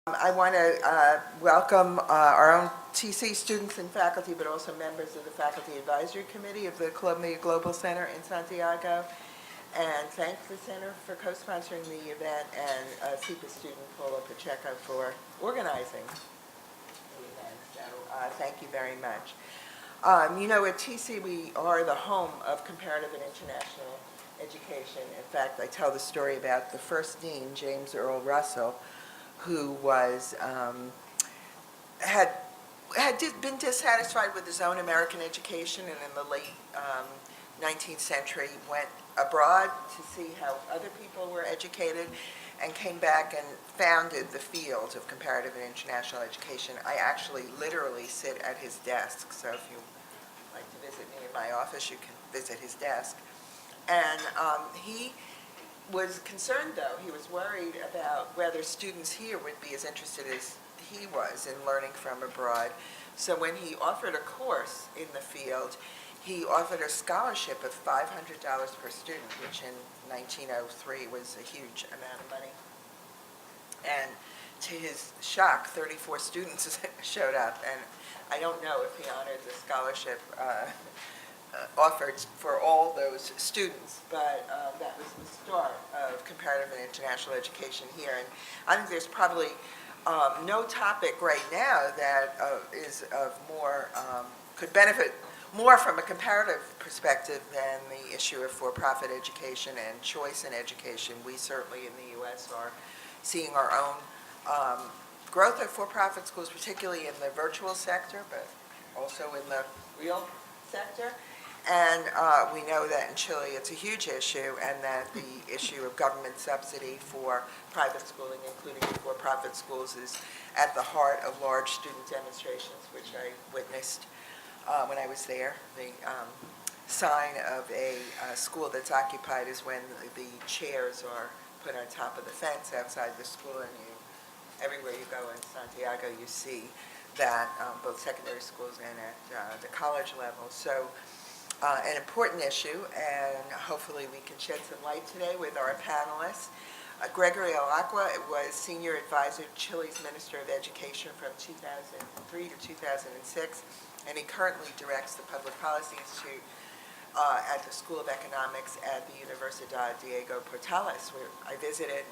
I want to welcome our own TC students and faculty, but also members of the Faculty Advisory Committee of the Columbia Global Center in Santiago, and thank the center for co-sponsoring the event, and CEPA student Paula Pacheco for organizing the event. So thank you very much. You know, at TC we are the home of comparative and international education. In fact, I tell the story about the first dean, James Earl Russell, who was had been dissatisfied with his own American education, and in the late 19th century went abroad to see how other people were educated, and came back and founded the field of comparative and international education. I actually literally sit at his desk, so if you like to visit me in my office, you can visit his desk. And he was concerned, though. He was worried about whether students here would be as interested as he was in learning from abroad. So when he offered a course in the field, he offered a scholarship of $500 per student, which in 1903 was a huge amount of money. And to his shock, 34 students showed up, and I don't know if he honored the scholarship offered for all those students, but that was the start of comparative and international education here. And I think there's probably no topic right now that is of more, could benefit more from a comparative perspective than the issue of for-profit education and choice in education. We certainly in the U.S. are seeing our own growth of for-profit schools, particularly in the virtual sector, but also in the real sector. And we know that in Chile it's a huge issue, and that the issue of government subsidy for private schooling, including for-profit schools, is at the heart of large student demonstrations, which I witnessed when I was there. The sign of a school that's occupied is when the chairs are put on top of the fence outside the school, and everywhere you go in Santiago you see that, both secondary schools and at the college level. So an important issue, and hopefully we can shed some light today with our panelists. Gregory Elacqua was Senior Advisor to Chile's Minister of Education from 2003 to 2006, and he currently directs the Public Policy Institute at the School of Economics at the Universidad Diego Portales, where I visited,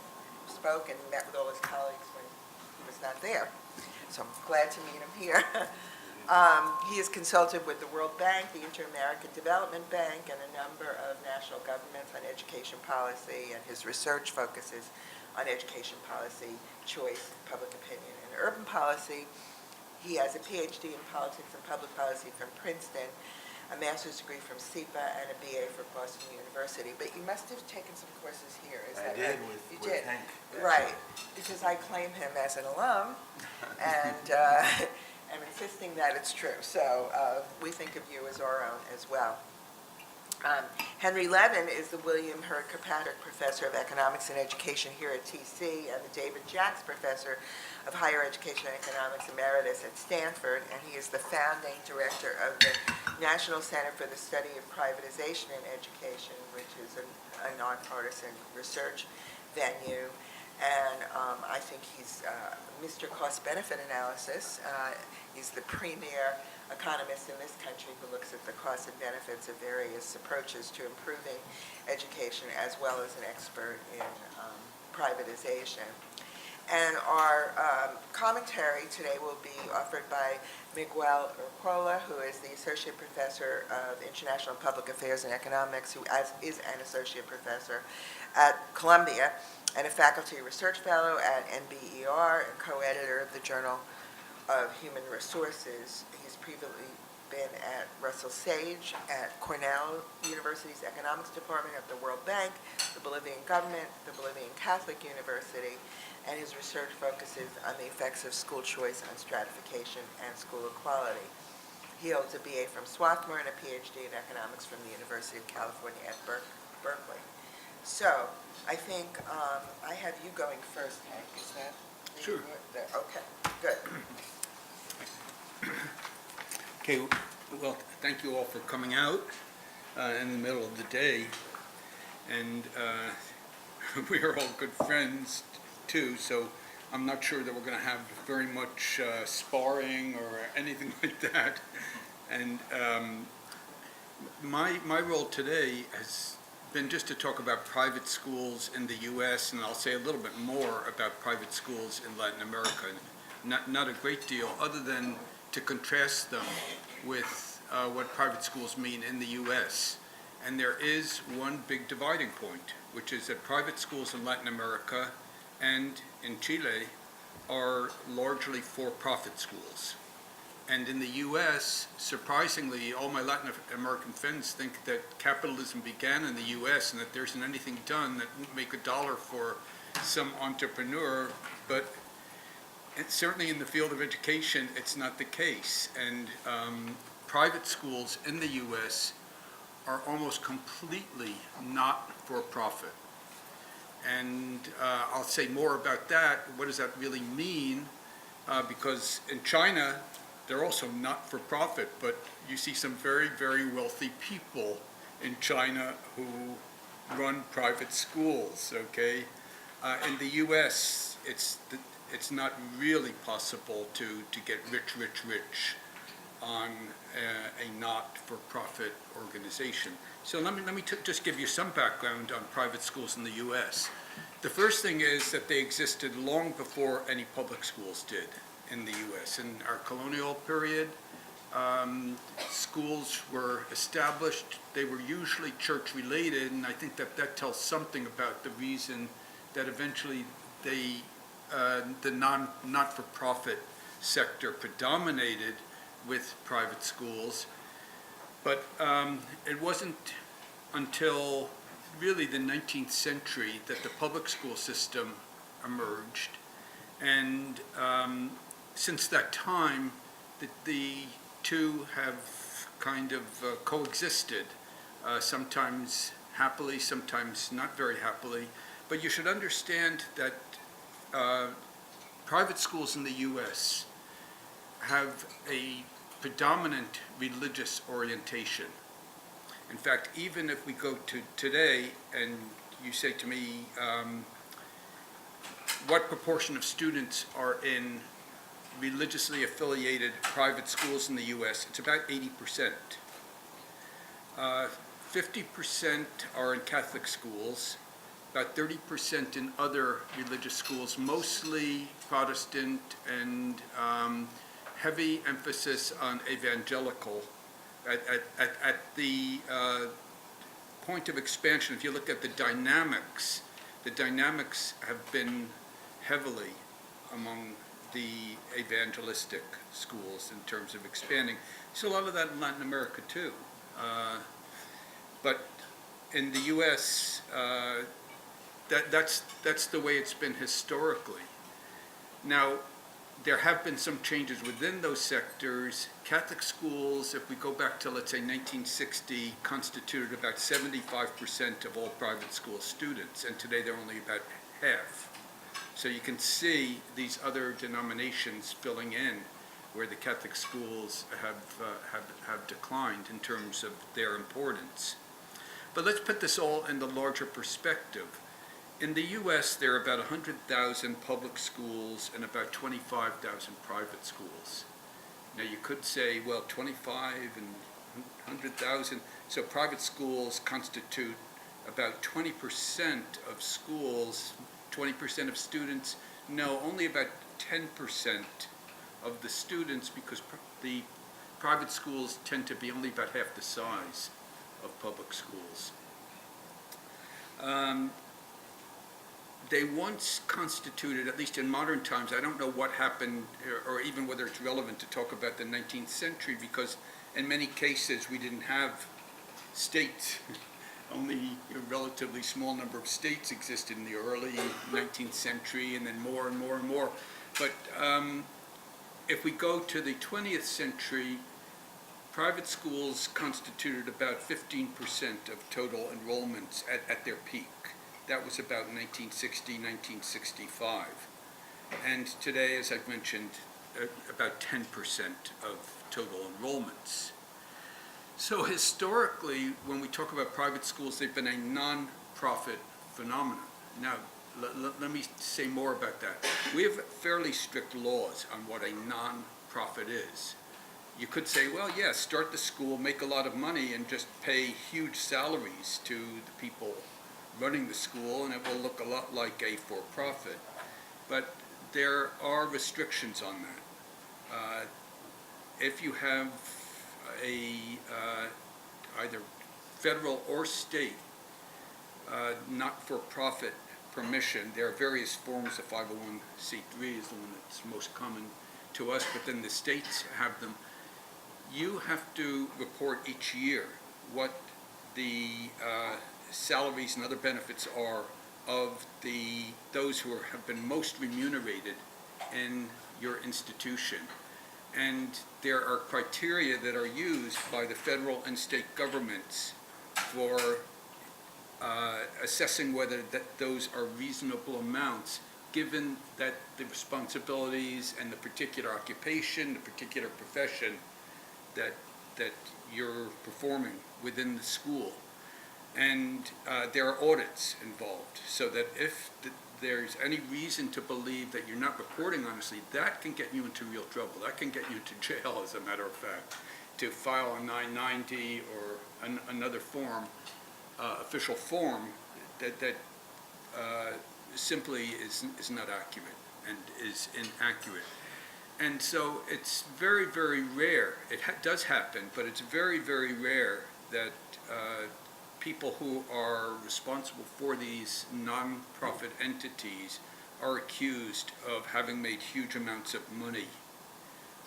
spoke, and met with all his colleagues when he was not there. So I'm glad to meet him here. He has consulted with the World Bank, the Inter-American Development Bank, and a number of national governments on education policy, and his research focuses on education policy, choice, public opinion, and urban policy. He has a PhD in politics and public policy from Princeton, a master's degree from CEPA, and a BA from Boston University. But you must have taken some courses here, is that right? You did. Hank. Right, because I claim him as an alum, and I'm insisting that it's true. So we think of you as our own as well. Henry Levin is the William Hurt Kilpatrick Professor of Economics and Education here at TC, and the David Jacks Professor of Higher Education and Economics Emeritus at Stanford, and he is the founding director of the National Center for the Study of Privatization in Education, which is a nonpartisan research venue. And I think he's Mr. Cost-Benefit Analysis. He's the premier economist in this country who looks at the costs and benefits of various approaches to improving education, as well as an expert in privatization. And our commentary today will be offered by Miguel Urquiola, who is the Associate Professor of International Public Affairs and Economics, who is an Associate Professor at Columbia, and a Faculty Research Fellow at NBER, and co-editor of the Journal of Human Resources. He's previously been at Russell Sage, at Cornell University's Economics Department, at the World Bank, the Bolivian government, the Bolivian Catholic University, and his research focuses on the effects of school choice on stratification and school equality. He holds a BA from Swarthmore and a PhD in economics from the University of California at Berkeley. So I think I have you going first, Hank. Is that? Sure. Okay, good. Okay, well, thank you all for coming out in the middle of the day. And we are all good friends, too, so I'm not sure that we're going to have very much sparring or anything like that. And my role today has been just to talk about private schools in the U.S., and I'll say a little bit more about private schools in Latin America. Not a great deal, other than to contrast them with what private schools mean in the U.S. And there is one big dividing point, which is that private schools in Latin America and in Chile are largely for-profit schools. And in the U.S., surprisingly, all my Latin American friends think that capitalism began in the U.S. and that there isn't anything done that won't make a dollar for some entrepreneur. But certainly in the field of education, it's not the case. And private schools in the U.S. are almost completely not for profit. And I'll say more about that. What does that really mean? Because in China, they're also not for profit, but you see some very, very wealthy people in China who run private schools, okay? In the US, it's not really possible to get rich on a not-for-profit organization. So let me just give you some background on private schools in the US. The first thing is that they existed long before any public schools did in the US. In our colonial period, schools were established. They were usually church-related, and I think that tells something about the reason that eventually the not-for-profit sector predominated with private schools. But it wasn't until really the 19th century that the public school system emerged. And since that time, the two have kind of coexisted, sometimes happily, sometimes not very happily. But you should understand that private schools in the US have a predominant religious orientation. In fact, even if we go to today and you say to me, what proportion of students are in religiously affiliated private schools in the US? It's about 80%. 50% are in Catholic schools, about 30% in other religious schools, mostly Protestant, and heavy emphasis on evangelical. At the point of expansion, if you look at the dynamics have been heavily among the evangelistic schools in terms of expanding. There's a lot of that in Latin America too. But in the US, that's the way it's been historically. Now, there have been some changes within those sectors. Catholic schools, if we go back to, let's say, 1960, constituted about 75% of all private school students, and today they're only about half. So you can see these other denominations filling in where the Catholic schools have declined in terms of their importance. But let's put this all in the larger perspective. In the US, there are about 100,000 public schools and about 25,000 private schools. Now you could say, well, 25 and 100,000, so private schools constitute about 20% of schools, 20% of students. No, only about 10% of the students, because the private schools tend to be only about half the size of public schools. They once constituted, at least in modern times, I don't know what happened, or even whether it's relevant to talk about the 19th century, because in many cases we didn't have states. Only a relatively small number of states existed in the early 19th century, and then more and more and more. But if we go to the 20th century, private schools constituted about 15% of total enrollments at their peak. That was about 1960, 1965. And today, as I've mentioned, about 10% of total enrollments. So historically, when we talk about private schools, they've been a non-profit phenomenon. Now, let me say more about that. We have fairly strict laws on what a non-profit is. You could say, well, yeah, start the school, make a lot of money, and just pay huge salaries to the people running the school, and it will look a lot like a for-profit. But there are restrictions on that. If you have either federal or state not-for-profit permission, there are various forms of 501c3 is the one that's most common to us, but then the states have them. You have to report each year what the salaries and other benefits are of those who have been most remunerated in your institution. And there are criteria that are used by the federal and state governments for assessing whether those are reasonable amounts, given that the responsibilities and the particular occupation, the particular profession that you're performing within the school. And there are audits involved, so that if there's any reason to believe that you're not reporting honestly, that can get you into real trouble. That can get you into jail, as a matter of fact, to file a 990 or another form, official form that simply is not accurate and is inaccurate. And so it's very, very rare. It does happen, but it's very, very rare that people who are responsible for these non-profit entities are accused of having made huge amounts of money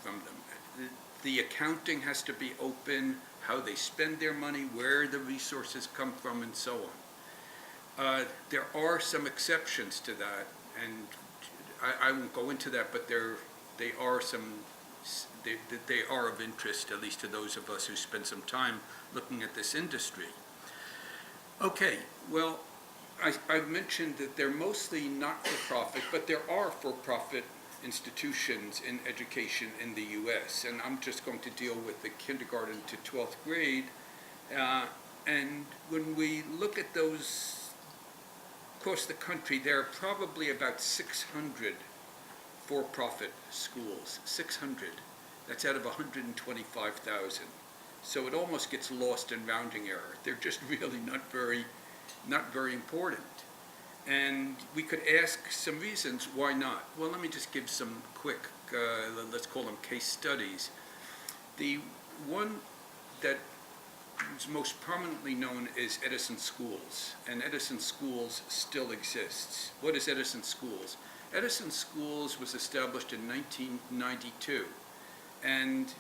from them. The accounting has to be open, how they spend their money, where the resources come from, and so on. There are some exceptions to that, and I won't go into that, but they are of interest, at least to those of us who spend some time looking at this industry. Okay, well, I've mentioned that they're mostly not-for-profit, but there are for-profit institutions in education in the U.S., and I'm just going to deal with the kindergarten to 12th grade. And when we look at those across the country, there are probably about 600 for-profit schools, 600. That's out of 125,000. So it almost gets lost in rounding error. They're just really not very important. And we could ask some reasons why not. Well, let me just give some quick, let's call them case studies. The one that is most prominently known is Edison Schools, and Edison Schools still exists. What is Edison Schools? Edison Schools was established in 1992, and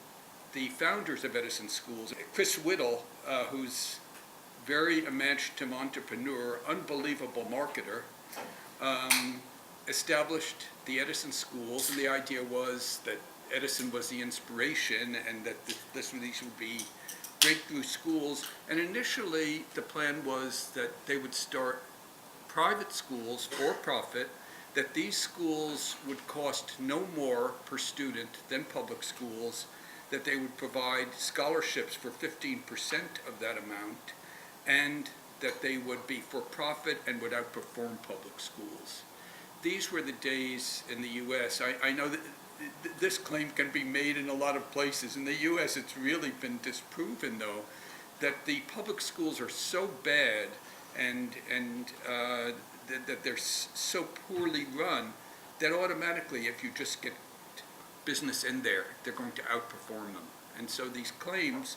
the founders of Edison Schools, Chris Whittle, who's very imaginative entrepreneur, unbelievable marketer, established the Edison Schools, and the idea was that Edison was the inspiration and that these would be breakthrough schools. And initially, the plan was that they would start private schools for profit, that these schools would cost no more per student than public schools, that they would provide scholarships for 15% of that amount, and that they would be for profit and would outperform public schools. These were the days in the U.S. I know that this claim can be made in a lot of places. In the U.S., it's really been disproven, though, that the public schools are so bad and that they're so poorly run that automatically, if you just get business in there, they're going to outperform them. And so these claims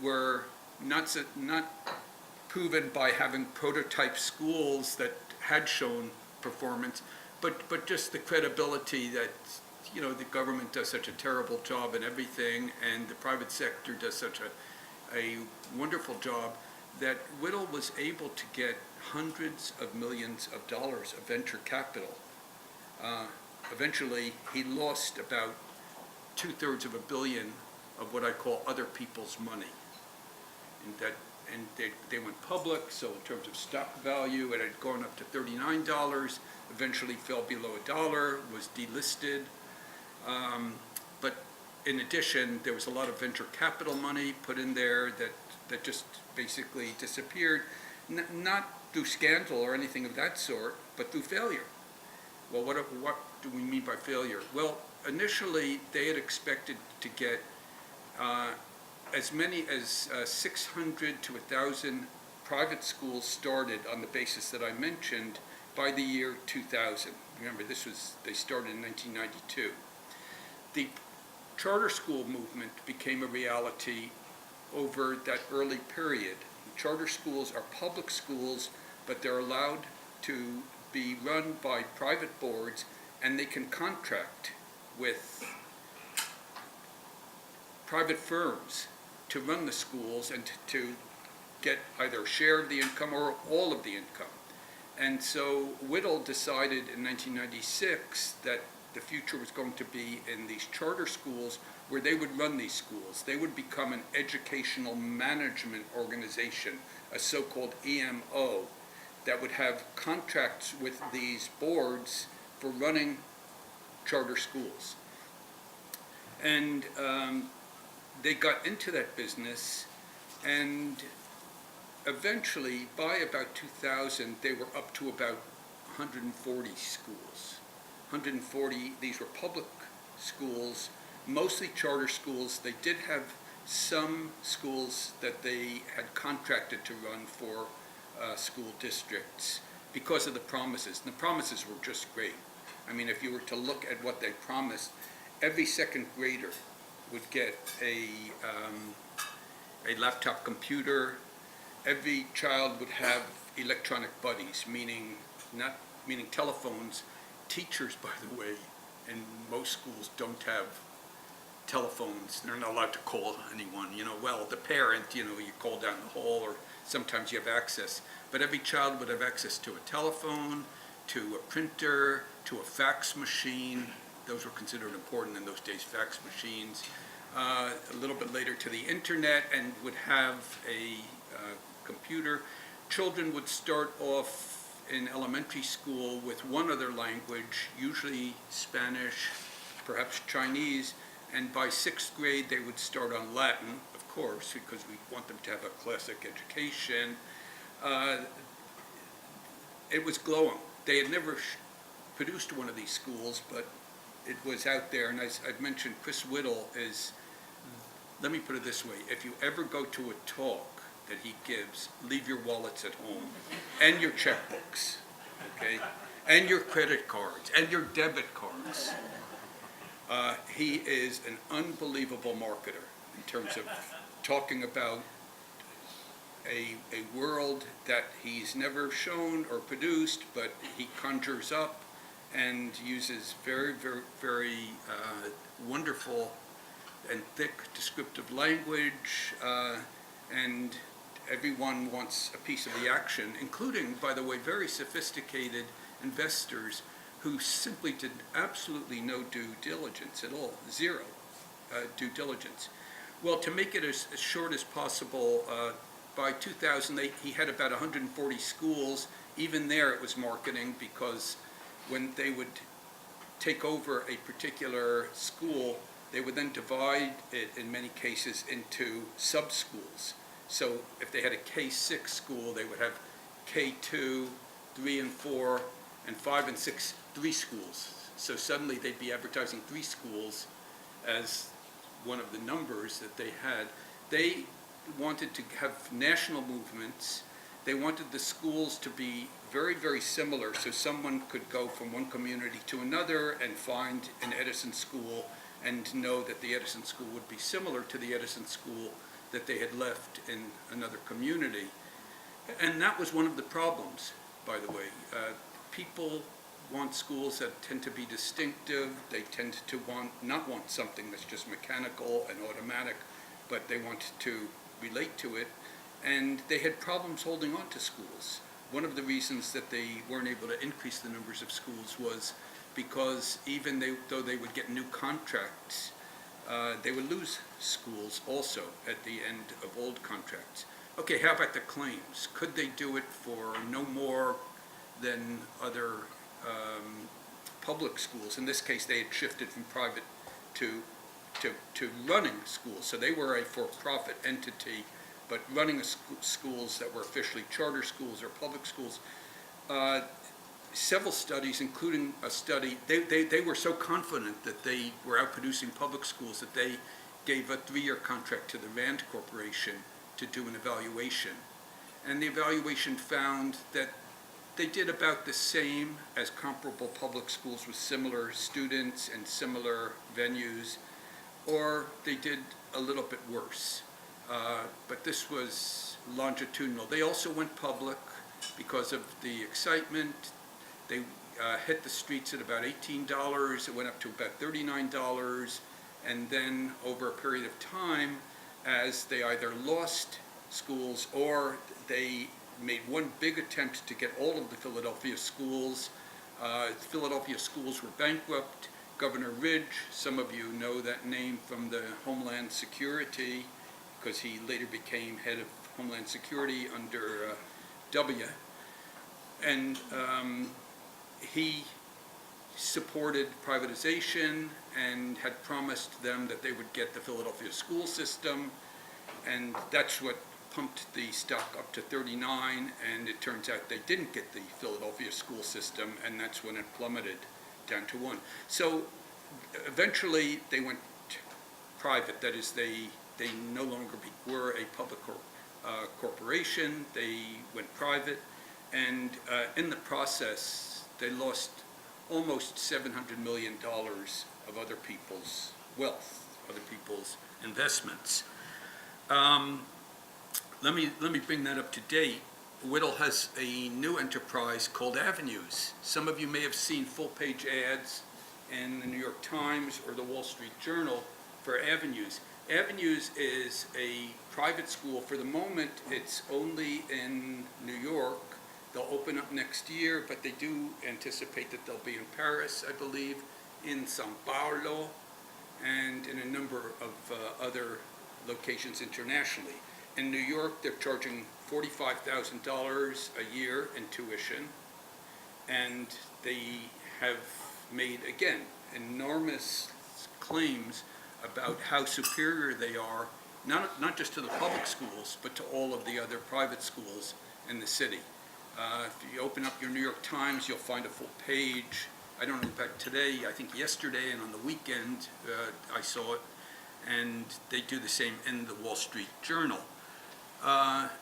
were not proven by having prototype schools that had shown performance, but just the credibility that, you know, the government does such a terrible job in everything, and the private sector does such a wonderful job, that Whittle was able to get hundreds of millions of dollars of venture capital. Eventually, he lost about 2/3 of a billion of what I call other people's money. And they went public, so in terms of stock value, it had gone up to $39, eventually fell below $1, was delisted. But in addition, there was a lot of venture capital money put in there that just basically disappeared. not through scandal or anything of that sort, but through failure. Well, what do we mean by failure? Well, initially, they had expected to get as many as 600 to 1,000 private schools started on the basis that I mentioned by the year 2000. Remember, they started in 1992. The charter school movement became a reality over that early period. Charter schools are public schools, but they're allowed to be run by private boards, and they can contract with private firms to run the schools and to get either a share of the income or all of the income. And so Whittle decided in 1996 that the future was going to be in these charter schools where they would run these schools. They would become an educational management organization, a so-called EMO, that would have contracts with these boards for running charter schools. And they got into that business, and eventually, by about 2000, they were up to about 140 schools. 140, these were public schools, mostly charter schools. They did have some schools that they had contracted to run for school districts because of the promises. And the promises were just great. I mean, if you were to look at what they promised, every second grader would get a laptop computer. Every child would have electronic buddies, meaning telephones. Teachers, by the way, in most schools don't have telephones. They're not allowed to call anyone. Well, the parent, you call down the hall, or sometimes you have access. But every child would have access to a telephone, to a printer, to a fax machine. Those were considered important in those days, fax machines. A little bit later to the internet, and would have a computer. Children would start off in elementary school with one other language, usually Spanish, perhaps Chinese, and by 6th grade they would start on Latin, of course, because we want them to have a classic education. It was glowing. They had never produced one of these schools, but it was out there, and as I've mentioned, Chris Whittle is, let me put it this way, if you ever go to a talk that he gives, leave your wallets at home, and your checkbooks, okay, and your credit cards, and your debit cards. He is an unbelievable marketer in terms of talking about a world that he's never shown or produced, but he conjures up and uses very, very, very wonderful and thick descriptive language, and everyone wants a piece of the action, including, by the way, very sophisticated investors who simply did absolutely no due diligence at all, zero due diligence. Well, to make it as short as possible, by 2008, he had about 140 schools. Even there, it was marketing, because when they would take over a particular school, they would then divide it, in many cases, into sub-schools. So if they had a K-6 school, they would have K2, 3 and 4, and 5 and 6, 3 schools. So suddenly they'd be advertising 3 schools as one of the numbers that they had. They wanted to have national movements. They wanted the schools to be very, very similar, so someone could go from one community to another and find an Edison school and know that the Edison school would be similar to the Edison school that they had left in another community. And that was one of the problems, by the way. People want schools that tend to be distinctive. They tend to not want something that's just mechanical and automatic, but they want to relate to it. And they had problems holding on to schools. One of the reasons that they weren't able to increase the numbers of schools was because even though they would get new contracts, they would lose schools also at the end of old contracts. Okay, how about the claims? Could they do it for no more than other public schools? In this case, they had shifted from private to running schools. So they were a for-profit entity, but running schools that were officially charter schools or public schools, several studies, including a study, they were so confident that they were outproducing public schools that they gave a 3-year contract to the Rand Corporation to do an evaluation. And the evaluation found that they did about the same as comparable public schools with similar students and similar venues, or they did a little bit worse. But this was longitudinal. They also went public because of the excitement. They hit the streets at about $18. It went up to about $39. And then over a period of time, as they either lost schools or they made one big attempt to get all of the Philadelphia schools. Philadelphia schools were bankrupt. Governor Ridge, some of you know that name from the Homeland Security, because he later became head of Homeland Security under W. And he supported privatization and had promised them that they would get the Philadelphia school system, and that's what pumped the stock up to 39, and it turns out they didn't get the Philadelphia school system, and that's when it plummeted down to 1. So eventually they went private. That is, they no longer were a public corporation. They went private, and in the process they lost almost $700 million of other people's wealth, other people's investments. Let me bring that up to date. Whittle has a new enterprise called Avenues. Some of you may have seen full-page ads in the New York Times or the Wall Street Journal for Avenues. Avenues is a private school. For the moment, it's only in New York. They'll open up next year, but they do anticipate that they'll be in Paris, I believe, in Sao Paulo, and in a number of other locations internationally. In New York, they're charging $45,000 a year in tuition, and they have made, again, enormous claims about how superior they are, not just to the public schools, but to all of the other private schools in the city. If you open up your New York Times, you'll find a full page. I don't know about today, I think yesterday and on the weekend I saw it, and they do the same in the Wall Street Journal.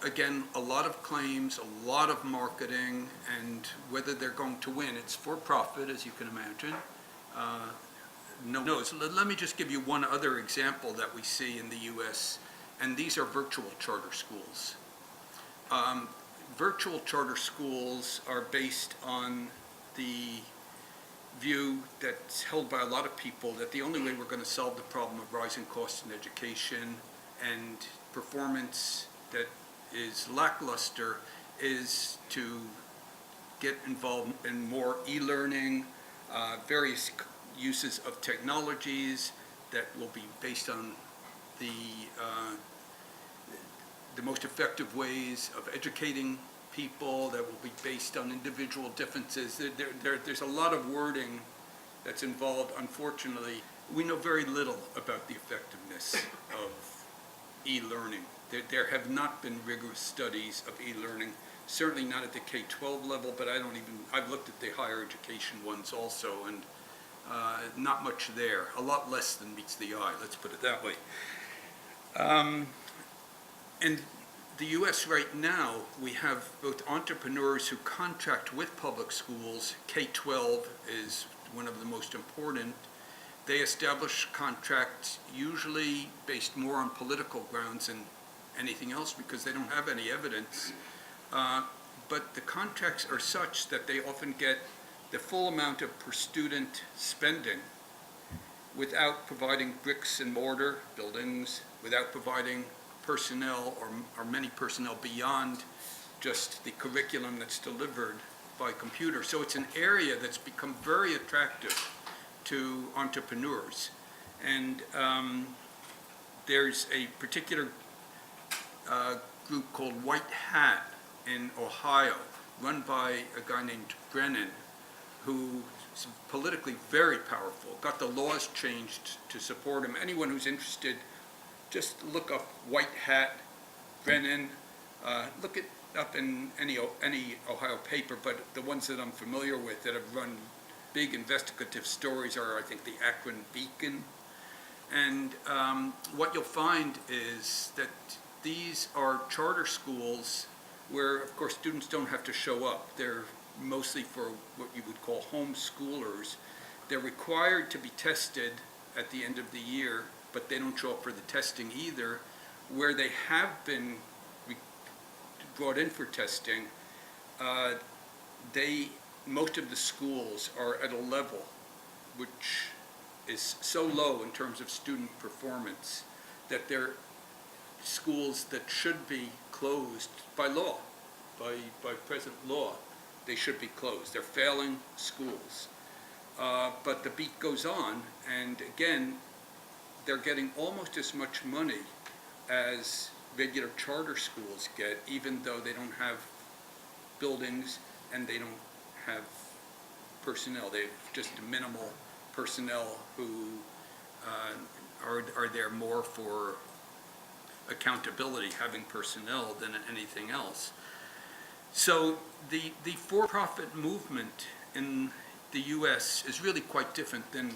Again, a lot of claims, a lot of marketing, and whether they're going to win, it's for profit, as you can imagine. No. So let me just give you one other example that we see in the U.S., and these are virtual charter schools. Virtual charter schools are based on the view that's held by a lot of people that the only way we're going to solve the problem of rising costs in education and performance that is lackluster is to get involved in more e-learning, various uses of technologies that will be based on the most effective ways of educating people, that will be based on individual differences. There's a lot of wording that's involved. Unfortunately, we know very little about the effectiveness of e-learning. There have not been rigorous studies of e-learning, certainly not at the K-12 level, but I've looked at the higher education ones also, and not much there. A lot less than meets the eye, let's put it that way. In the U.S. right now, we have both entrepreneurs who contract with public schools. K-12 is one of the most important. They establish contracts usually based more on political grounds than anything else because they don't have any evidence. But the contracts are such that they often get the full amount of per student spending without providing bricks and mortar buildings, without providing personnel or many personnel beyond just the curriculum that's delivered by computer. So it's an area that's become very attractive to entrepreneurs. And there's a particular group called White Hat in Ohio, run by a guy named Brennan, who is politically very powerful, got the laws changed to support him. Anyone who's interested, just look up White Hat Brennan, look it up in any Ohio paper, but the ones that I'm familiar with that have run big investigative stories are, I think, the Akron Beacon. And what you'll find is that these are charter schools where, of course, students don't have to show up. They're mostly for what you would call homeschoolers. They're required to be tested at the end of the year, but they don't show up for the testing either. Where they have been brought in for testing, most of the schools are at a level which is so low in terms of student performance that they're schools that should be closed by law, by present law. They should be closed. They're failing schools. But the beat goes on, and again, they're getting almost as much money as regular charter schools get, even though they don't have buildings and they don't have personnel. They have just minimal personnel who are there more for accountability, having personnel, than anything else. So the for-profit movement in the U.S. is really quite different than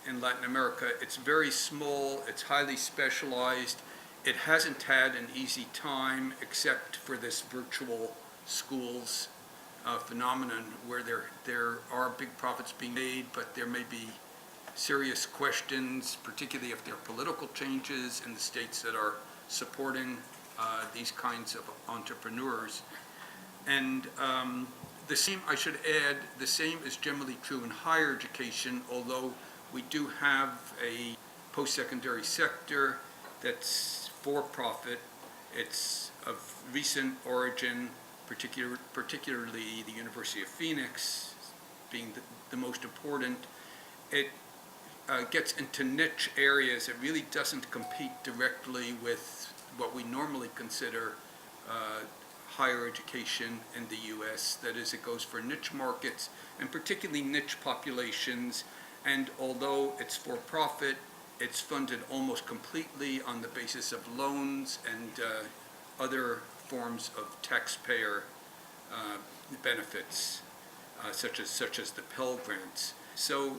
in Latin America. It's very small, it's highly specialized. It hasn't had an easy time except for this virtual schools phenomenon where there are big profits being made, but there may be serious questions, particularly if there are political changes in the states that are supporting these kinds of entrepreneurs. And the same, I should add, the same is generally true in higher education, although we do have a post-secondary sector that's for-profit. It's of recent origin, particularly the University of Phoenix being the most important. It gets into niche areas. It really doesn't compete directly with what we normally consider higher education in the U.S. That is, it goes for niche markets and particularly niche populations. And although it's for-profit, it's funded almost completely on the basis of loans and other forms of taxpayer benefits, such as the Pell Grants. So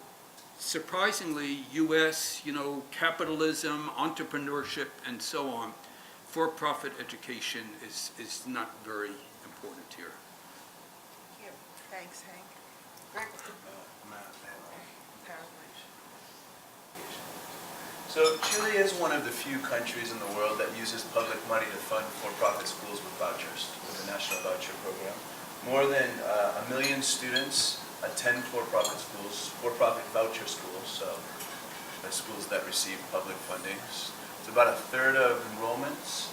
surprisingly, U.S., capitalism, entrepreneurship, and so on, for-profit education is not very important here. Thank you. Thanks, Hank. Greg? So Chile is one of the few countries in the world that uses public money to fund for-profit schools with vouchers, with the National Voucher Program. More than 1 million students attend for-profit schools, for-profit voucher schools, so schools that receive public funding. It's about a third of enrollments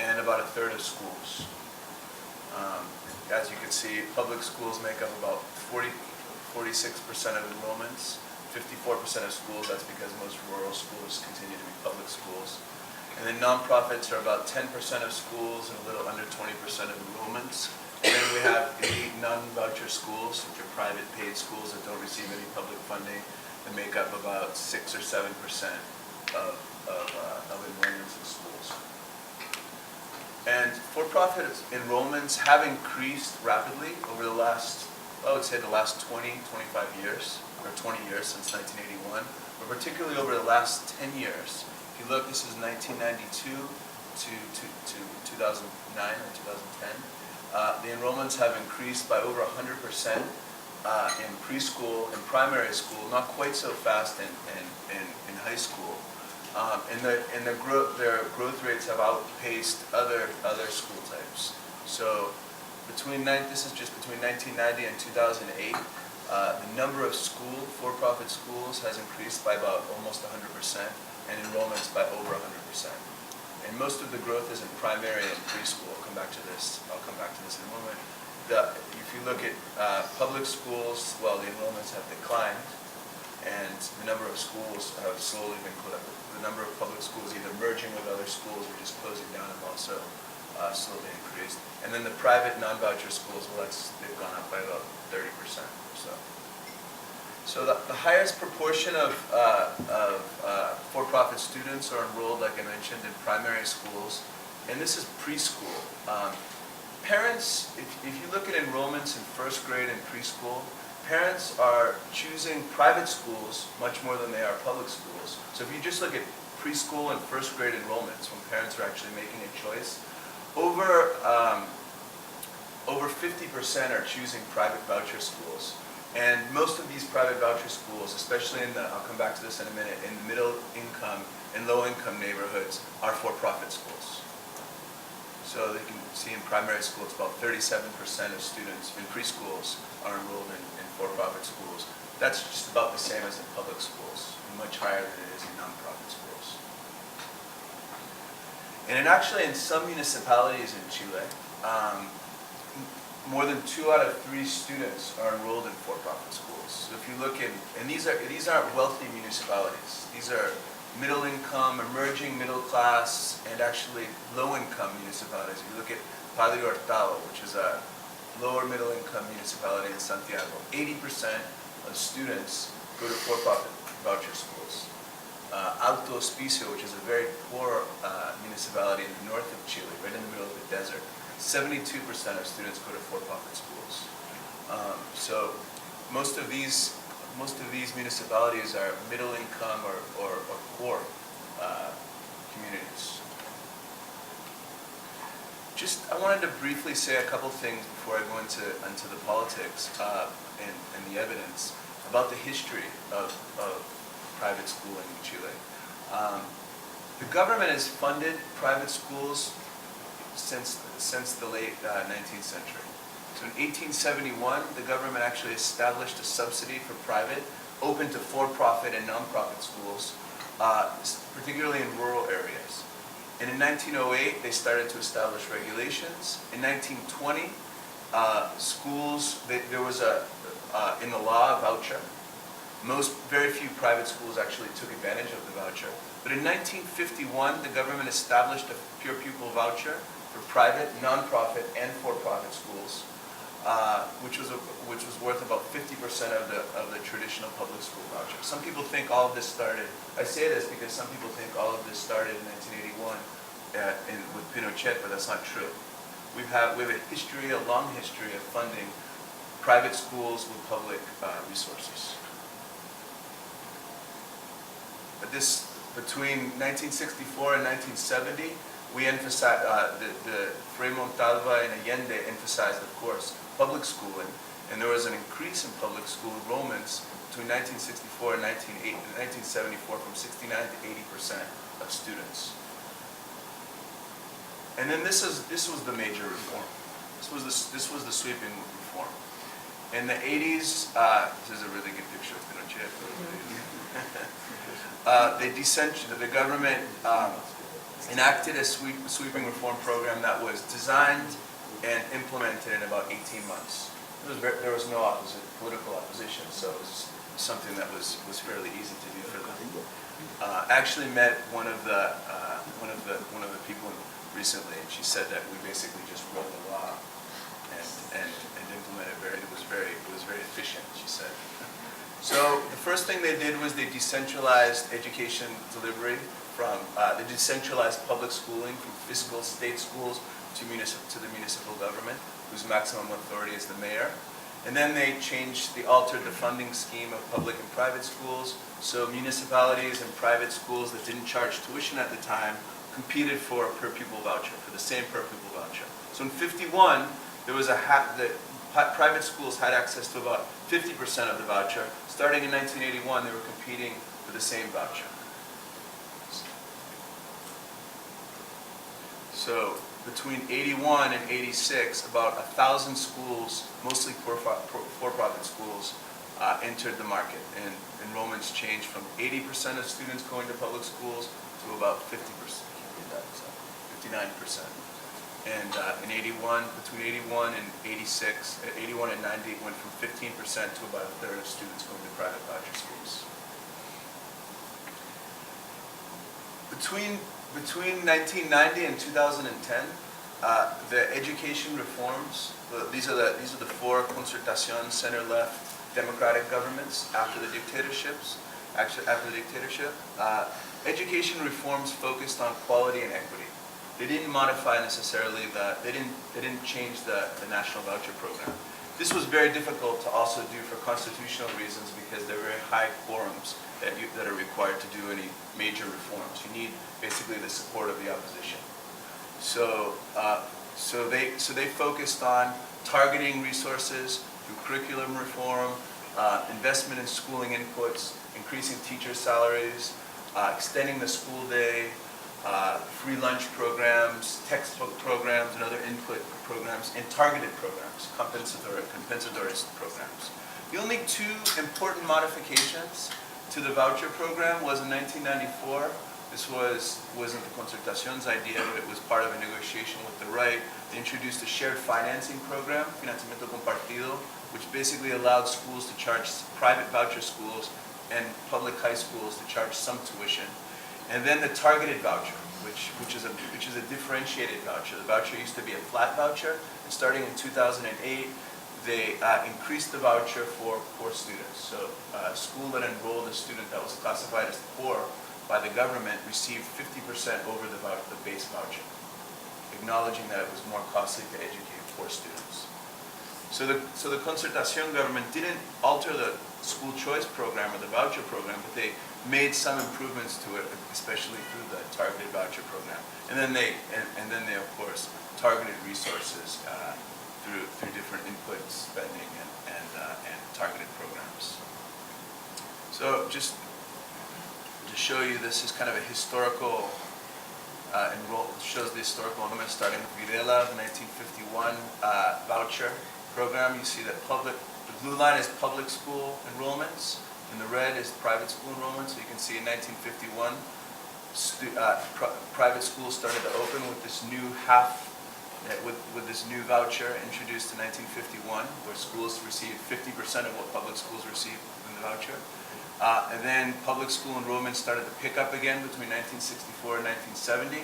and about a third of schools. As you can see, public schools make up about 46% of enrollments. 54% of schools, that's because most rural schools continue to be public schools. And then nonprofits are about 10% of schools and a little under 20% of enrollments. And then we have 8 non-voucher schools, which are private paid schools that don't receive any public funding, that make up about 6 or 7% of enrollments in schools. And for-profit enrollments have increased rapidly over the last, I would say the last 20, 25 years. Or 20 years since 1981, but particularly over the last 10 years. If you look, this is 1992 to 2009 or 2010. The enrollments have increased by over 100% in preschool and primary school, not quite so fast in high school. And their growth rates have outpaced other school types. So this is just between 1990 and 2008. The number of for-profit schools has increased by about almost 100%, and enrollments by over 100%. And most of the growth is in primary and preschool. I'll come back to this in a moment. If you look at public schools, well, the enrollments have declined, and the number of schools have slowly been the number of public schools either merging with other schools or just closing down have also slowly increased. And then the private non-voucher schools, well, they've gone up by about 30% or so. So the highest proportion of for-profit students are enrolled, like I mentioned, in primary schools and this is preschool. Parents, if you look at enrollments in first grade and preschool, parents are choosing private schools much more than they are public schools. So if you just look at preschool and first grade enrollments, when parents are actually making a choice, over 50% are choosing private voucher schools. And most of these private voucher schools, especially in the, I'll come back to this in a minute, in the middle income and low income neighborhoods, are for-profit schools. So they can see in primary school, it's about 37% of students in preschools are enrolled in for-profit schools. That's just about the same as in public schools, and much higher than it is in non-profit schools. And actually in some municipalities in Chile, more than 2 out of 3 students are enrolled in for-profit schools. So if you look in, and these aren't wealthy municipalities. These are middle income, emerging middle class, and actually low income municipalities. If you look at Padre Hurtado, which is a lower middle income municipality in Santiago, 80% of students go to for-profit voucher schools. Alto Hospicio, which is a very poor municipality in the north of Chile, right in the middle of the desert, 72% of students go to for-profit schools. So most of these municipalities are middle income or poor communities. I wanted to briefly say a couple things before I go into the politics and the evidence about the history of private schooling in Chile. The government has funded private schools since the late 19th century. So in 1871, the government actually established a subsidy for private, open to for-profit and non-profit schools, particularly in rural areas. And in 1908, they started to establish regulations. In 1920, there was in the law, a voucher. Very few private schools actually took advantage of the voucher. But in 1951, the government established a pure pupil voucher for private, non-profit, and for-profit schools, which was worth about 50% of the traditional public school voucher. Some people think all of this started. I say this because some people think all of this started in 1981 with Pinochet, but that's not true. We have a long history of funding private schools with public resources. But between 1964 and 1970, we emphasized, the Frei Montalva and Allende emphasized, of course, public schooling, and there was an increase in public school enrollments between 1964 and 1974 from 69 to 80% of students. And then this was the major reform. This was the sweeping reform. In the 80s, this is a really good picture of Pinochet. The government enacted a sweeping reform program that was designed and implemented in about 18 months. There was no political opposition, so it was something that was fairly easy to do for them. I actually met one of the people recently, and she said that we basically just wrote the law and implemented it. It was very efficient, she said. So the first thing they did was they decentralized education delivery they decentralized public schooling from fiscal state schools to the municipal government, whose maximum authority is the mayor. And then they altered the funding scheme of public and private schools. So municipalities and private schools that didn't charge tuition at the time competed for a per pupil voucher, for the same per pupil voucher. So in 51, there was private schools had access to about 50% of the voucher. Starting in 1981, they were competing for the same voucher. So between 81 and 86, about 1,000 schools, mostly for-profit schools, entered the market, and enrollments changed from 80% of students going to public schools to about 50%, 59%. And in 81, between 81 and 86, 81 and 90, it went from 15% to about a third of students going to private voucher schools. Between 1990 and 2010, the education reforms. These are the 4 Concertación center-left democratic governments after the dictatorship. Education reforms focused on quality and equity. They didn't modify necessarily they didn't change the national voucher program. This was very difficult to also do for constitutional reasons because there are very high quorums that are required to do any major reforms. You need basically the support of the opposition. So they focused on targeting resources through curriculum reform, investment in schooling inputs, increasing teacher salaries, extending the school day, free lunch programs, textbook programs, and other input programs, and targeted programs, compensatory programs. The only two important modifications to the voucher program was in 1994. This wasn't the Concertacion's idea, but it was part of a negotiation with the right. They introduced a shared financing program, Financiamiento Compartido, which basically allowed schools to charge, private voucher schools and public high schools to charge some tuition. And then the targeted voucher, which is a differentiated voucher. The voucher used to be a flat voucher, and starting in 2008, they increased the voucher for poor students. So a school that enrolled a student that was classified as poor by the government received 50% over the base voucher, acknowledging that it was more costly to educate poor students. So the Concertación government didn't alter the school choice program or the voucher program, but they made some improvements to it, especially through the targeted voucher program. And then they of course targeted resources through different input spending and targeted programs. So just to show you, this is kind of a historical shows the historical enrollment starting with Videla, the 1951 voucher program. You see that the blue line is public school enrollments, and the red is private school enrollment. So you can see in 1951, private schools started to open with this new with this new voucher introduced in 1951, where schools received 50% of what public schools received in the voucher. And then public school enrollment started to pick up again between 1964 and 1970.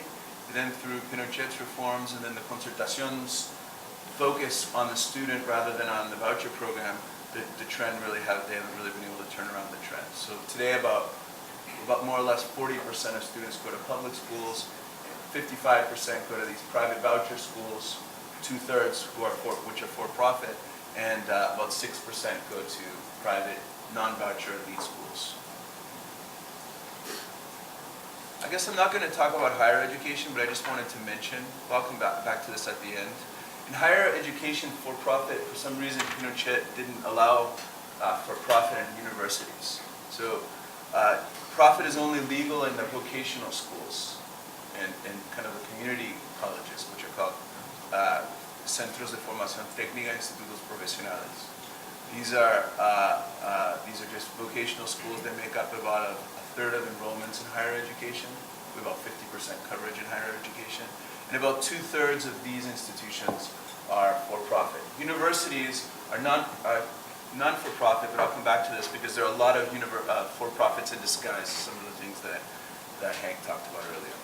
And then through Pinochet's reforms and then the Concertacion's focus on the student rather than on the voucher program, the trend they haven't really been able to turn around the trend. So today about more or less 40% of students go to public schools, 55% go to these private voucher schools, 2/3 which are for-profit, and about 6% go to private non-voucher elite schools. I guess I'm not going to talk about higher education, but I just wanted to mention, I'll come back to this at the end. In higher education for-profit, for some reason Pinochet didn't allow for-profit in universities. So profit is only legal in the vocational schools and kind of the community colleges, which are called Centros de Formación Técnica, Institutos Profesionales. These are just vocational schools that make up about a third of enrollments in higher education, with about 50% coverage in higher education. And about 2/3 of these institutions are for-profit. Universities are non-for-profit, but I'll come back to this because there are a lot of for-profits in disguise, some of the things that Hank talked about earlier.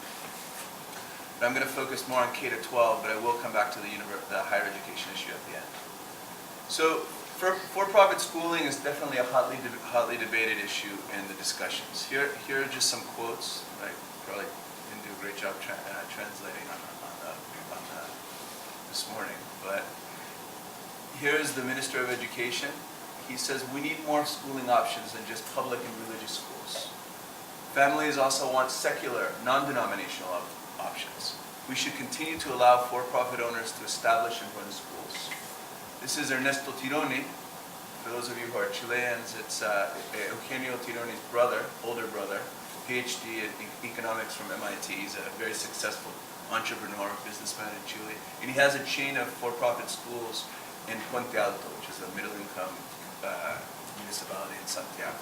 But I'm going to focus more on K-12, but I will come back to the higher education issue at the end. So for-profit schooling is definitely a hotly debated issue in the discussions. Here are just some quotes. I probably didn't do a great job translating on this morning, but here's the Minister of Education. He says, we need more schooling options than just public and religious schools. Families also want secular, non-denominational options. We should continue to allow for-profit owners to establish and run schools. This is Ernesto Tironi. For those of you who are Chileans, it's Eugenio Tironi's older brother, PhD in economics from MIT. He's a very successful entrepreneur, businessman in Chile. And he has a chain of for-profit schools in Puente Alto, which is a middle-income municipality in Santiago.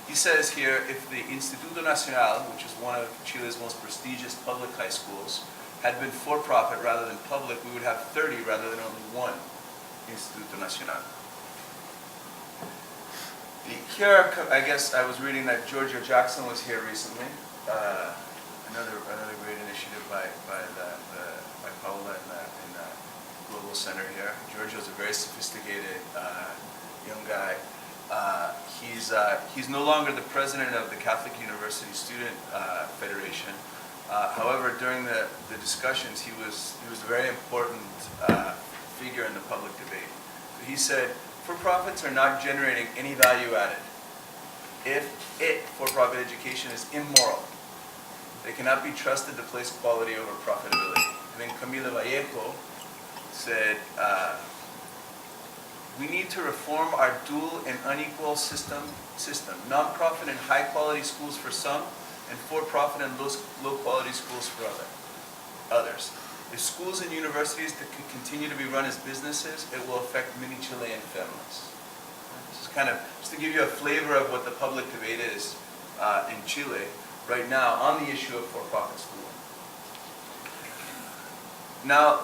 He says here, if the Instituto Nacional, which is one of Chile's most prestigious public high schools, had been for-profit rather than public, we would have 30 rather than only one Instituto Nacional. Here, I guess I was reading that Giorgio Jackson was here recently. Another great initiative by Paula in the Global Center here. Giorgio's a very sophisticated young guy. He's no longer the president of the Catholic University Student Federation, However, during the discussions, he was a very important figure in the public debate. He said, for-profits are not generating any value added if for-profit education is immoral. They cannot be trusted to place quality over profitability. And then Camila Vallejo said, we need to reform our dual and unequal system, non-profit and high-quality schools for some, and for-profit and low-quality schools for others. If schools and universities can continue to be run as businesses, it will affect many Chilean families. This is kind of, just to give you a flavor of what the public debate is in Chile right now on the issue of for-profit schooling. Now,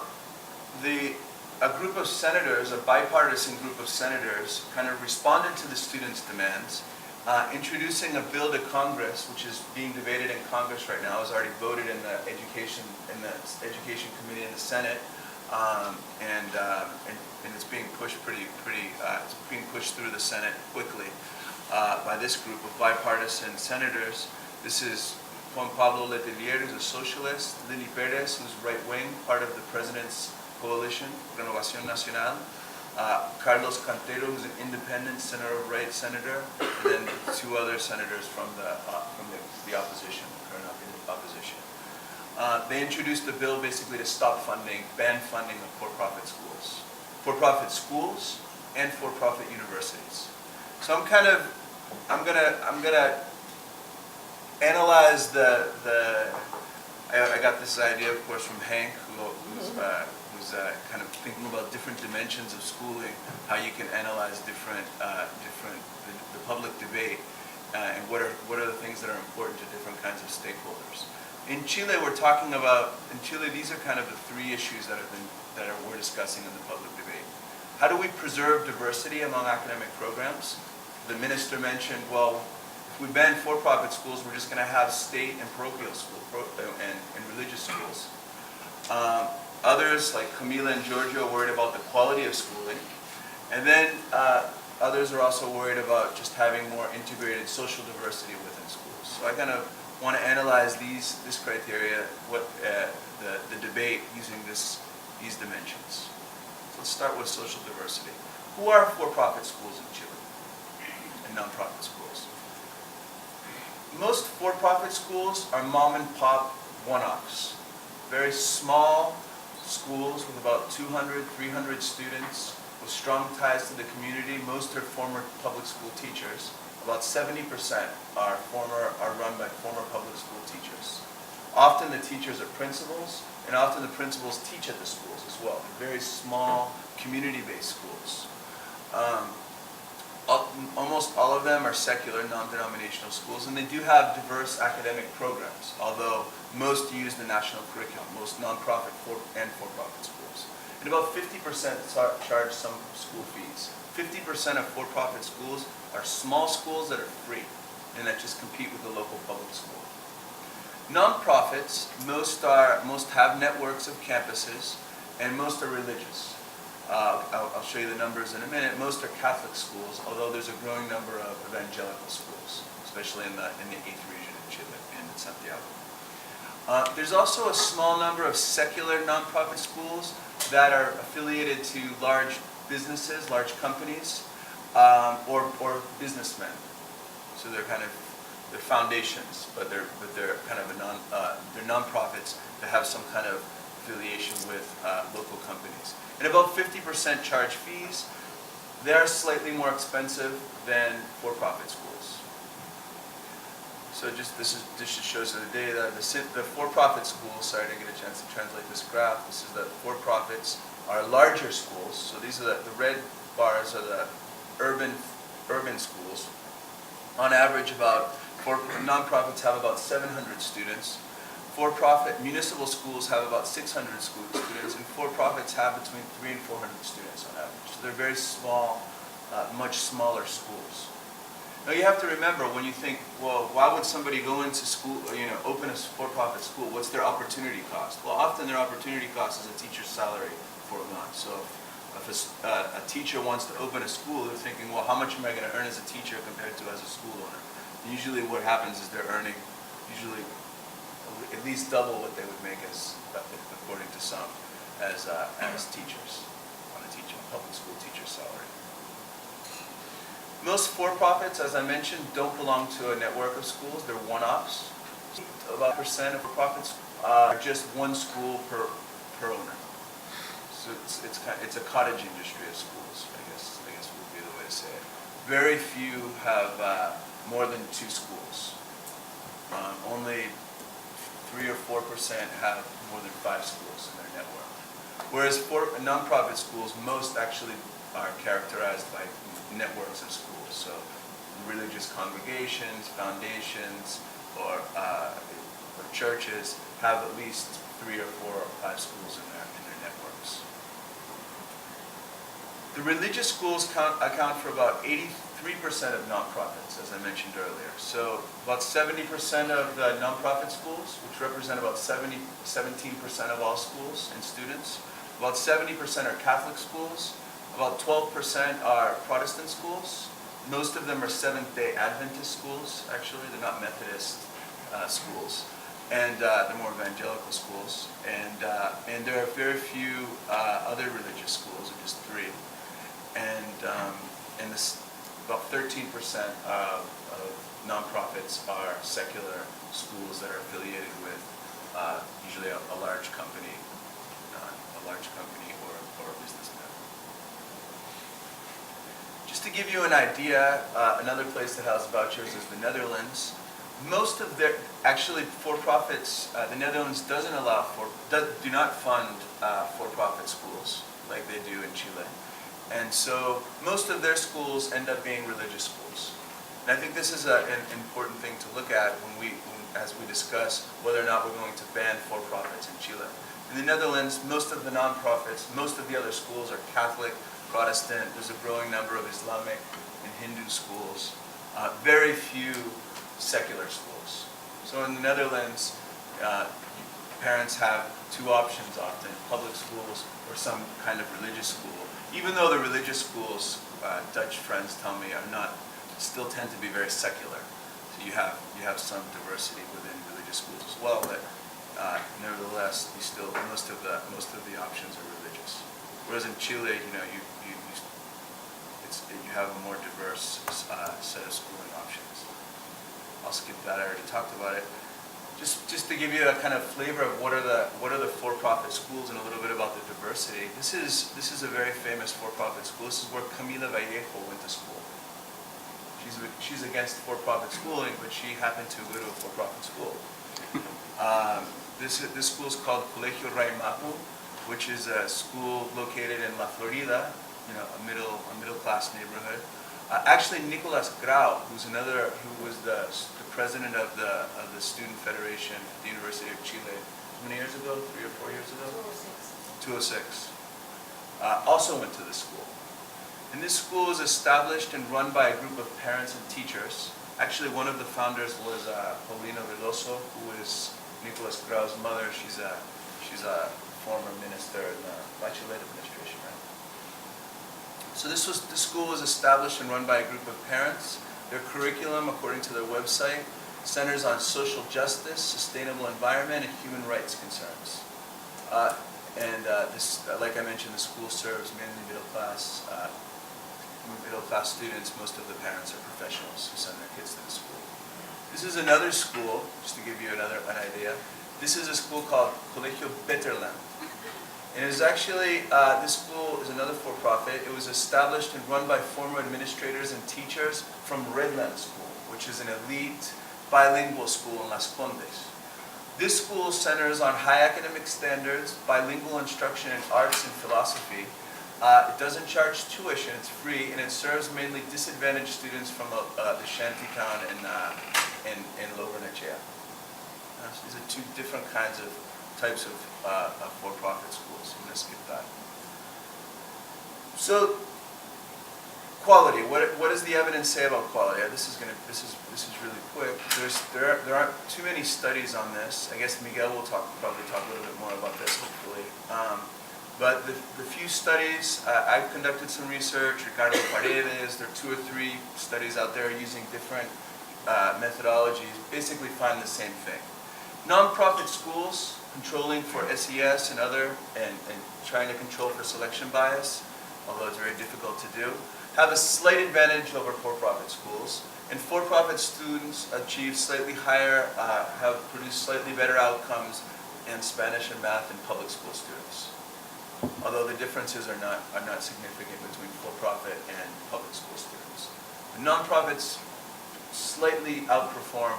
a group of senators, a bipartisan group of senators, kind of responded to the students' demands, introducing a bill to Congress, which is being debated in Congress right now. It was already voted in the education committee in the Senate, and it's being pushed it's being pushed through the Senate quickly by this group of bipartisan senators. This is Juan Pablo Letelier, who's a socialist, Lili Perez, who's right-wing, part of the president's coalition, Renovación Nacional, Carlos Cantero, who's an independent center-right senator, and then two other senators from the opposition, current opposition. They introduced a bill basically to stop funding, ban funding of for-profit schools and for-profit universities. So I'm gonna analyze I got this idea, of course, from Hank, who's kind of thinking about different dimensions of schooling, how you can analyze the public debate, and what are the things that are important to different kinds of stakeholders. In Chile, these are kind of the three issues that we're discussing in the public debate. How do we preserve diversity among academic programs? The minister mentioned, well, if we ban for-profit schools, we're just going to have state and parochial schools and religious schools. Others, like Camila and Giorgio, are worried about the quality of schooling. And then others are also worried about just having more integrated social diversity within schools. So I kind of want to analyze this criteria, the debate using these dimensions. So let's start with social diversity. Who are for-profit schools in Chile and non-profit schools? Most for-profit schools are mom-and-pop one-offs. Very small schools with about 200, 300 students with strong ties to the community. Most are former public school teachers. About 70% are run by former public school teachers. Often the teachers are principals, and often the principals teach at the schools as well. They're very small, community-based schools. Almost all of them are secular, non-denominational schools, and they do have diverse academic programs, although most use the national curriculum, most non-profit and for-profit schools. And about 50% charge some school fees. 50% of for-profit schools are small schools that are free and that just compete with the local public school. Non-profits, most have networks of campuses, and most are religious. I'll show you the numbers in a minute. Most are Catholic schools, although there's a growing number of evangelical schools, especially in the 8th region in Chile and in Santiago. There's also a small number of secular nonprofit schools that are affiliated to large businesses, large companies, or businessmen. So they're foundations, but they're kind of they're nonprofits that have some kind of affiliation with local companies. And about 50% charge fees. They are slightly more expensive than for-profit schools. So this just shows you the data. The for-profit schools, sorry, I didn't get a chance to translate this graph. This is the for-profits are larger schools. So these are the red bars are the urban schools. On average, nonprofits have about 700 students. For-profit municipal schools have about 600 students, and for-profits have between 300 and 400 students on average. So they're very small, much smaller schools. Now you have to remember when you think, well, why would somebody go into school, open a for-profit school? What's their opportunity cost? Well, often their opportunity cost is a teacher's salary for a month. So if a teacher wants to open a school, they're thinking, well, how much am I going to earn as a teacher compared to as a school owner? And usually what happens is they're earning usually a at least double what they would make as, according to some, as teachers on a public school teacher's salary. Most for-profits, as I mentioned, don't belong to a network of schools. They're one-offs. About percent of for-profits are just one school per owner. So it's a cottage industry of schools, I guess would be the way to say it. Very few have more than 2 schools. Only 3 or 4% have more than 5 schools in their network. Whereas for nonprofit schools, most actually are characterized by networks of schools. So religious congregations, foundations, or churches have at least 3 or 4 or 5 schools in their networks. The religious schools account for about 83% of nonprofits, as I mentioned earlier. So about 70% of the nonprofit schools, which represent about 17% of all schools and students, about 70% are Catholic schools, about 12% are Protestant schools. Most of them are Seventh-day Adventist schools, actually. They're not Methodist schools. And they're more evangelical schools. And there are very few other religious schools, or just 3. And about 13% of nonprofits are secular schools that are affiliated with usually a large company, or a businessman. Just to give you an idea, another place that has vouchers is the Netherlands. Most of their, actually for-profits, the Netherlands do not fund for-profit schools like they do in Chile. And so most of their schools end up being religious schools. And I think this is an important thing to look at as we discuss whether or not we're going to ban for-profits in Chile. In the Netherlands, most of the nonprofits, most of the other schools are Catholic, Protestant. There's a growing number of Islamic and Hindu schools. Very few secular schools. So in the Netherlands, parents have 2 options often, public schools or some kind of religious school. Even though the religious schools, Dutch friends tell me, still tend to be very secular. So you have some diversity within religious schools as well, but nevertheless, most of the options are religious. Whereas in Chile, you have a more diverse set of schooling options. I'll skip that. I already talked about it. Just to give you a kind of flavor of what are the for-profit schools and a little bit about the diversity. This is a very famous for-profit school. This is where Camila Vallejo went to school. She's against for-profit schooling, but she happened to go to a for-profit school. This school is called Colegio Raimapu, which is a school located in La Florida, a middle-class neighborhood. Actually, Nicolas Grau, who was the president of the Student Federation at the University of Chile, how many years ago? 3 or 4 years ago? 206. Also went to this school. And this school is established and run by a group of parents and teachers. Actually, one of the founders was Paulina Veloso, who is Nicolas Grau's mother. She's a former minister in the Bachelet administration, right? So this school was established and run by a group of parents. Their curriculum, according to their website, centers on social justice, sustainable environment, and human rights concerns. Like I mentioned, the school serves mainly middle class students. Most of the parents are professionals who send their kids to the school. This is another school, just to give you an idea. This is a school called Colegio Betterland. And it is actually, this school is another for-profit. It was established and run by former administrators and teachers from Redland School, which is an elite bilingual school in Las Condes. This school centers on high academic standards, bilingual instruction in arts and philosophy. It doesn't charge tuition, it's free, and it serves mainly disadvantaged students from the shanty town in Lower Nechea. So these are 2 different types of for-profit schools. I'm going to skip that. So, quality. What does the evidence say about quality? This is really quick. There aren't too many studies on this. I guess Miguel will probably talk a little bit more about this, hopefully. But the few studies, I've conducted some research. Ricardo Paredes, there are 2 or 3 studies out there using different methodologies, basically find the same thing. Nonprofit schools, controlling for SES and and trying to control for selection bias, although it's very difficult to do, have a slight advantage over for-profit schools. And for-profit students achieve slightly higher, have produced slightly better outcomes in Spanish and math than public school students. Although the differences are not significant between for-profit and public school students. The nonprofits slightly outperform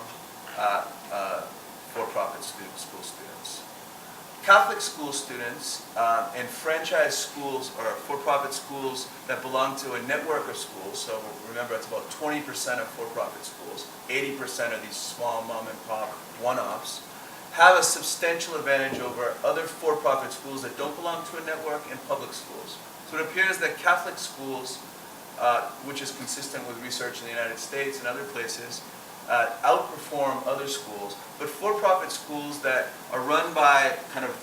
for-profit school students. Catholic school students and franchise schools or for-profit schools that belong to a network of schools, so remember it's about 20% of for-profit schools, 80% of these small mom and pop one-offs, have a substantial advantage over other for-profit schools that don't belong to a network and public schools. So it appears that Catholic schools, which is consistent with research in the United States and other places, outperform other schools, but for-profit schools that are run by kind of,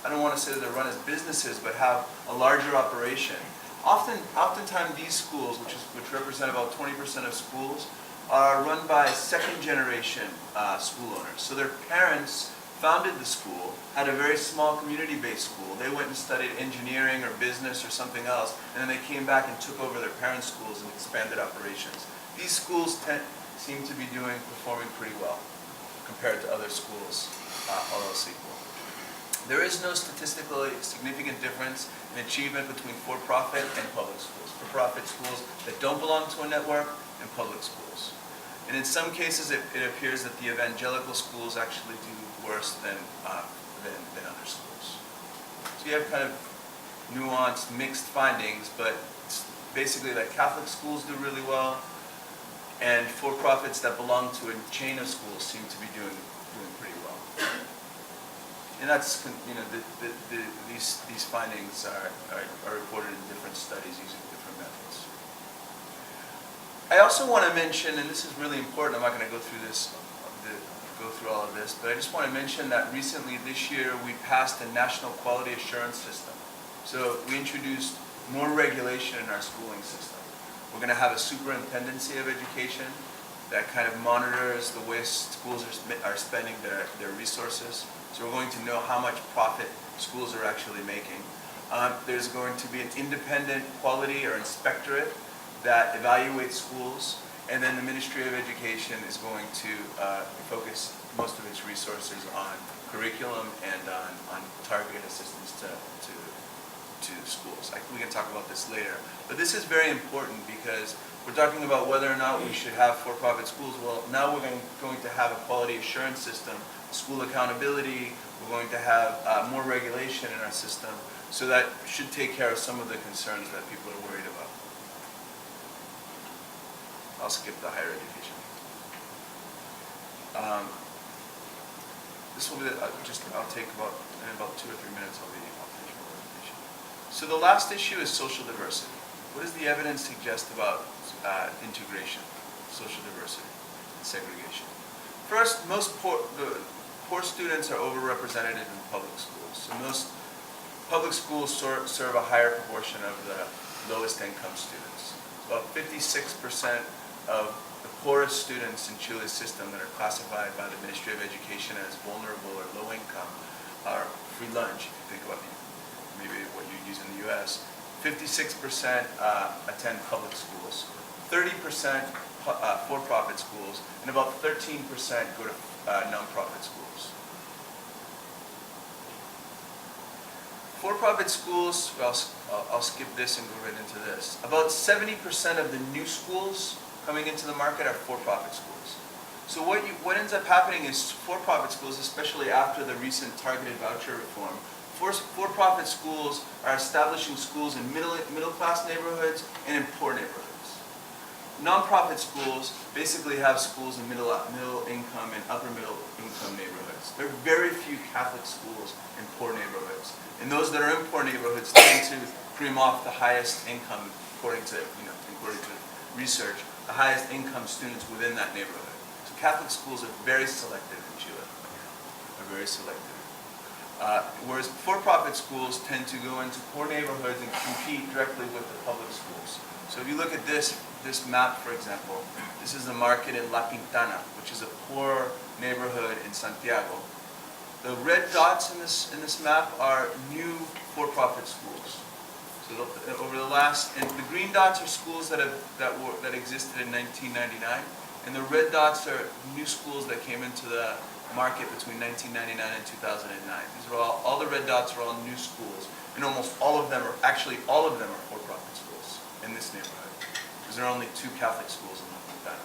I don't want to say that they're run as businesses, but have a larger operation. Oftentimes these schools, which represent about 20% of schools, are run by second-generation school owners. So their parents founded the school, had a very small community-based school. They went and studied engineering or business or something else, and then they came back and took over their parents' schools and expanded operations. These schools seem to be performing pretty well compared to other schools, all else equal. There is no statistically significant difference in achievement between for-profit and public schools. For-profit schools that don't belong to a network and public schools. And in some cases, it appears that the evangelical schools actually do worse than other schools. So you have kind of nuanced, mixed findings, but it's basically that Catholic schools do really well, and for-profits that belong to a chain of schools seem to be doing pretty well. And that's, you know, these findings are reported in different studies using different methods. I also want to mention, and this is really important, I'm not going to go through all of this, but I just want to mention that recently this year we passed a national quality assurance system. So we introduced more regulation in our schooling system. We're going to have a superintendency of education that kind of monitors the way schools are spending their resources. So we're going to know how much profit schools are actually making. There's going to be an independent quality or inspectorate that evaluates schools, and then the Ministry of Education is going to focus most of its resources on curriculum and on targeted assistance to schools. We can talk about this later. But this is very important because we're talking about whether or not we should have for-profit schools. Well, now we're going to have a quality assurance system, school accountability, we're going to have more regulation in our system, so that should take care of some of the concerns that people are worried about. I'll skip the higher education. This will be, I'll take in about 2 or 3 minutes, I'll finish my presentation. So the last issue is social diversity. What does the evidence suggest about integration, social diversity, and segregation? First, the poor students are overrepresented in public schools. So most public schools serve a higher proportion of the lowest income students. About 56% of the poorest students in Chile's system that are classified by the Ministry of Education as vulnerable or low income are free lunch, if you think about maybe what you use in the US. 56% attend public schools, 30% for-profit schools, and about 13% go to nonprofit schools. For-profit schools, I'll skip this and go right into this. About 70% of the new schools coming into the market are for-profit schools. So what ends up happening is for-profit schools, especially after the recent targeted voucher reform, for-profit schools are establishing schools in middle-class neighborhoods and in poor neighborhoods. Nonprofit schools basically have schools in middle income and upper middle income neighborhoods. There are very few Catholic schools in poor neighborhoods. And those that are in poor neighborhoods tend to cream off the highest income, according to research, the highest income students within that neighborhood. So Catholic schools are very selective in Chile, are very selective. Whereas for-profit schools tend to go into poor neighborhoods and compete directly with the public schools. So if you look at this map, for example, this is the market in La Pintana, which is a poor neighborhood in Santiago. The red dots in this map are new for-profit schools. So over the last, and the green dots are schools that existed in 1999, and the red dots are new schools that came into the market between 1999 and 2009. These are all the red dots are all new schools, and almost all of them are for-profit schools in this neighborhood, because there are only 2 Catholic schools in the town.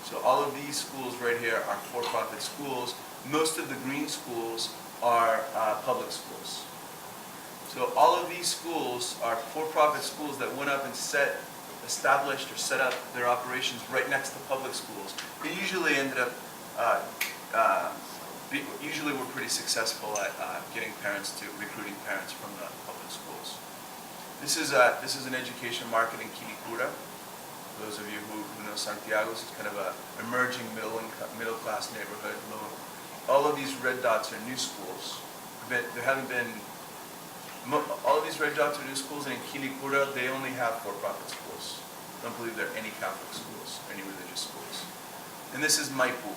So all of these schools right here are for-profit schools. Most of the green schools are public schools. So all of these schools are for-profit schools that went up and established or set up their operations right next to public schools. They usually ended up, usually were pretty successful at recruiting parents from the public schools. This is an education market in Quilicura. Those of you who know Santiago, this is kind of an emerging middle-class neighborhood. All of these red dots are new schools. All of these red dots are new schools, and in Quilicura, they only have for-profit schools. I don't believe there are any Catholic schools, any religious schools. And this is Maipú.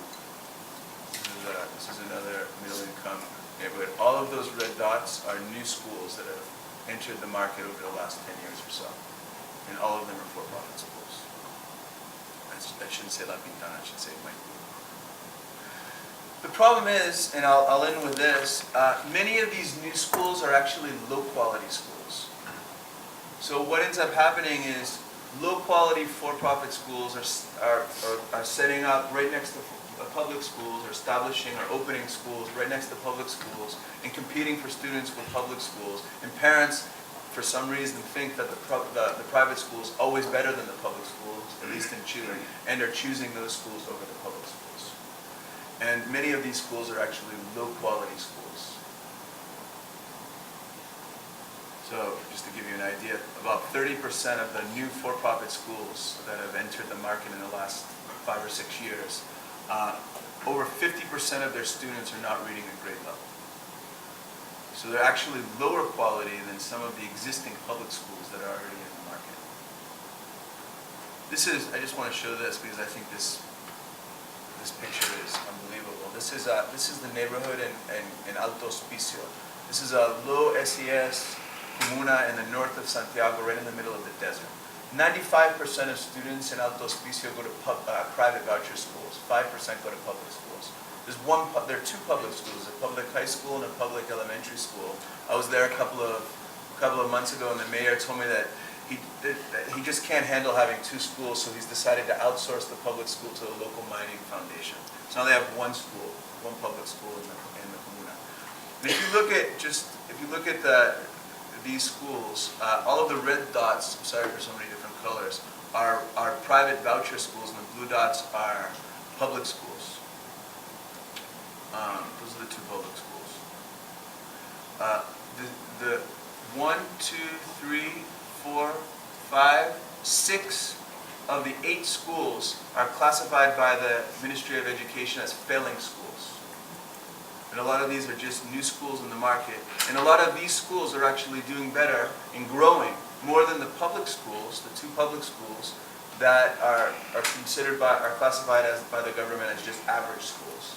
This is another middle-income neighborhood. All of those red dots are new schools that have entered the market over the last 10 years or so. And all of them are for-profit schools. I shouldn't say La Pintana, I should say Maipú. The problem is, and I'll end with this, many of these new schools are actually low-quality schools. So what ends up happening is low-quality for-profit schools are setting up right next to public schools, or establishing or opening schools right next to public schools, and competing for students with public schools. And parents, for some reason, think that the private school is always better than the public schools, at least in Chile, and are choosing those schools over the public schools. And many of these schools are actually low-quality schools. So, just to give you an idea, about 30% of the new for-profit schools that have entered the market in the last 5 or 6 years, over 50% of their students are not reading at grade level. So they're actually lower quality than some of the existing public schools that are already in the market. I just want to show this because I think this picture is unbelievable. This is the neighborhood in Alto Hospicio. This is a low SES comuna in the north of Santiago, right in the middle of the desert. 95% of students in Alto Hospicio go to private voucher schools. 5% go to public schools. There are 2 public schools, a public high school and a public elementary school. I was there a couple of months ago, and the mayor told me that he just can't handle having 2 schools, so he's decided to outsource the public school to a local mining foundation. So now they have one public school in the comuna. And if you look at these schools, all of the red dots, I'm sorry for so many different colors, are private voucher schools, and the blue dots are public schools. Those are the 2 public schools. The 1, 2, 3, 4, 5, 6 of the 8 schools are classified by the Ministry of Education as failing schools. And a lot of these are just new schools in the market. And a lot of these schools are actually doing better and growing more than the public schools, the 2 public schools that are classified by the government as just average schools.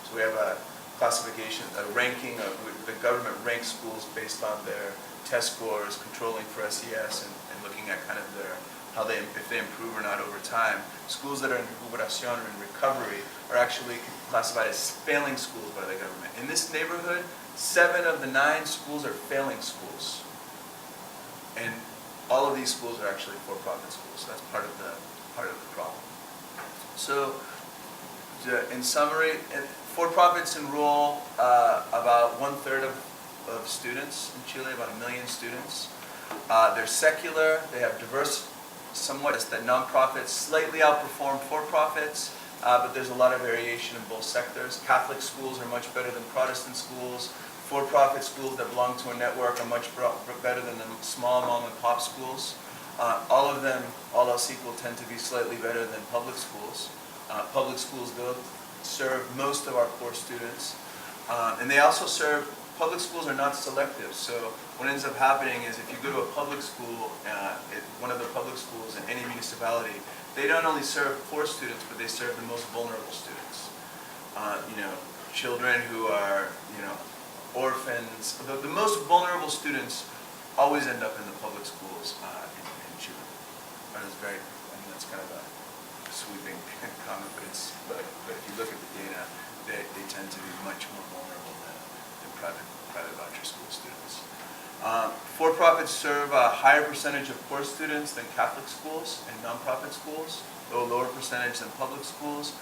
So we have a classification, a ranking of the government ranks schools based on their test scores, controlling for SES, and looking at kind of if they improve or not over time. Schools that are in recuperación or in recovery are actually classified as failing schools by the government. In this neighborhood, 7 of the 9 schools are failing schools. And all of these schools are actually for-profit schools. So that's part of the problem. So, in summary, for-profits enroll about 1/3 of students in Chile, about 1 million students. They're secular. They have diverse, somewhat, that nonprofits slightly outperform for-profits, but there's a lot of variation in both sectors. Catholic schools are much better than Protestant schools. For-profit schools that belong to a network are much better than the small mom-and-pop schools. All of them, all else equal, tend to be slightly better than public schools. Public schools, though, serve most of our poor students. And they also public schools are not selective. So what ends up happening is if you go to a public school, one of the public schools in any municipality, they don't only serve poor students, but they serve the most vulnerable students. children who are, orphans. The most vulnerable students always end up in the public schools in Chile. That is that's kind of a sweeping comment, but if you look at the data, they tend to be much more vulnerable than private voucher school students. For-profits serve a higher percentage of poor students than Catholic schools and nonprofit schools, though a lower percentage than public schools.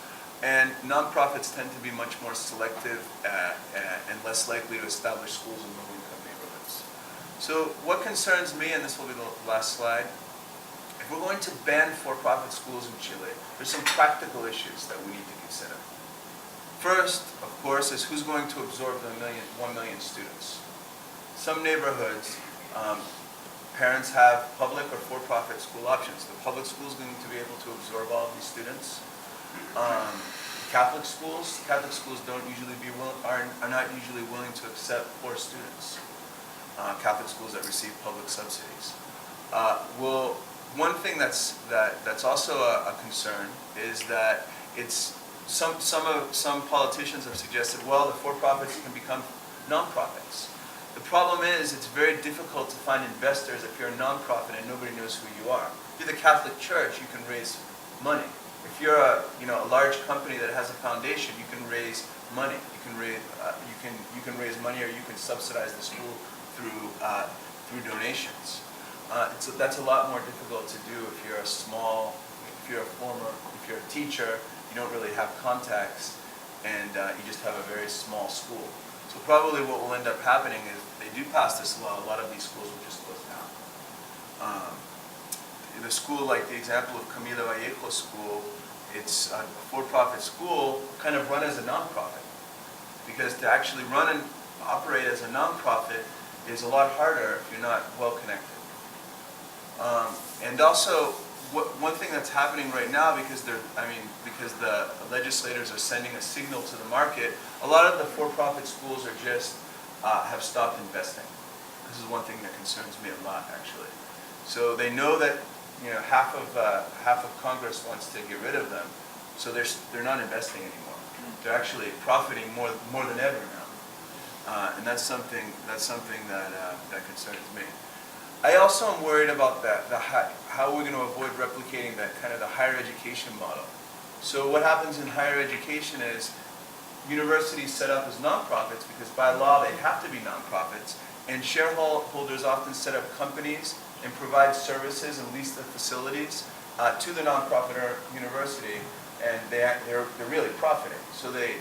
And nonprofits tend to be much more selective and less likely to establish schools in low-income neighborhoods. So what concerns me, and this will be the last slide, if we're going to ban for-profit schools in Chile, there's some practical issues that we need to consider. First, of course, is who's going to absorb the 1 million students. Some neighborhoods, parents have public or for-profit school options. The public school is going to be able to absorb all of these students. Catholic schools don't usually are not usually willing to accept poor students. Catholic schools that receive public subsidies. One thing that's also a concern is that some politicians have suggested, well, the for-profits can become nonprofits. The problem is it's very difficult to find investors if you're a nonprofit and nobody knows who you are. If you're the Catholic Church, you can raise money. If you're a large company that has a foundation, you can raise money. You can raise money, or you can subsidize the school through donations. That's a lot more difficult to do if you're if you're a teacher, you don't really have contacts, and you just have a very small school. So probably what will end up happening is, if they do pass this law, a lot of these schools will just close down. In a school like the example of Camila Vallejo's school, it's a for-profit school kind of run as a nonprofit, because to actually run and operate as a nonprofit is a lot harder if you're not well connected. And also, one thing that's happening right now, because the legislators are sending a signal to the market, a lot of the for-profit schools are just have stopped investing. This is one thing that concerns me a lot, actually. So they know that half of Congress wants to get rid of them, so they're not investing anymore. They're actually profiting more than ever now, and that's something that concerns me. I also am worried about how we're going to avoid replicating that kind of the higher education model. So what happens in higher education is universities set up as nonprofits because by law they have to be nonprofits, and shareholders often set up companies and provide services and lease the facilities to the nonprofit or university, and they're really profiting. So they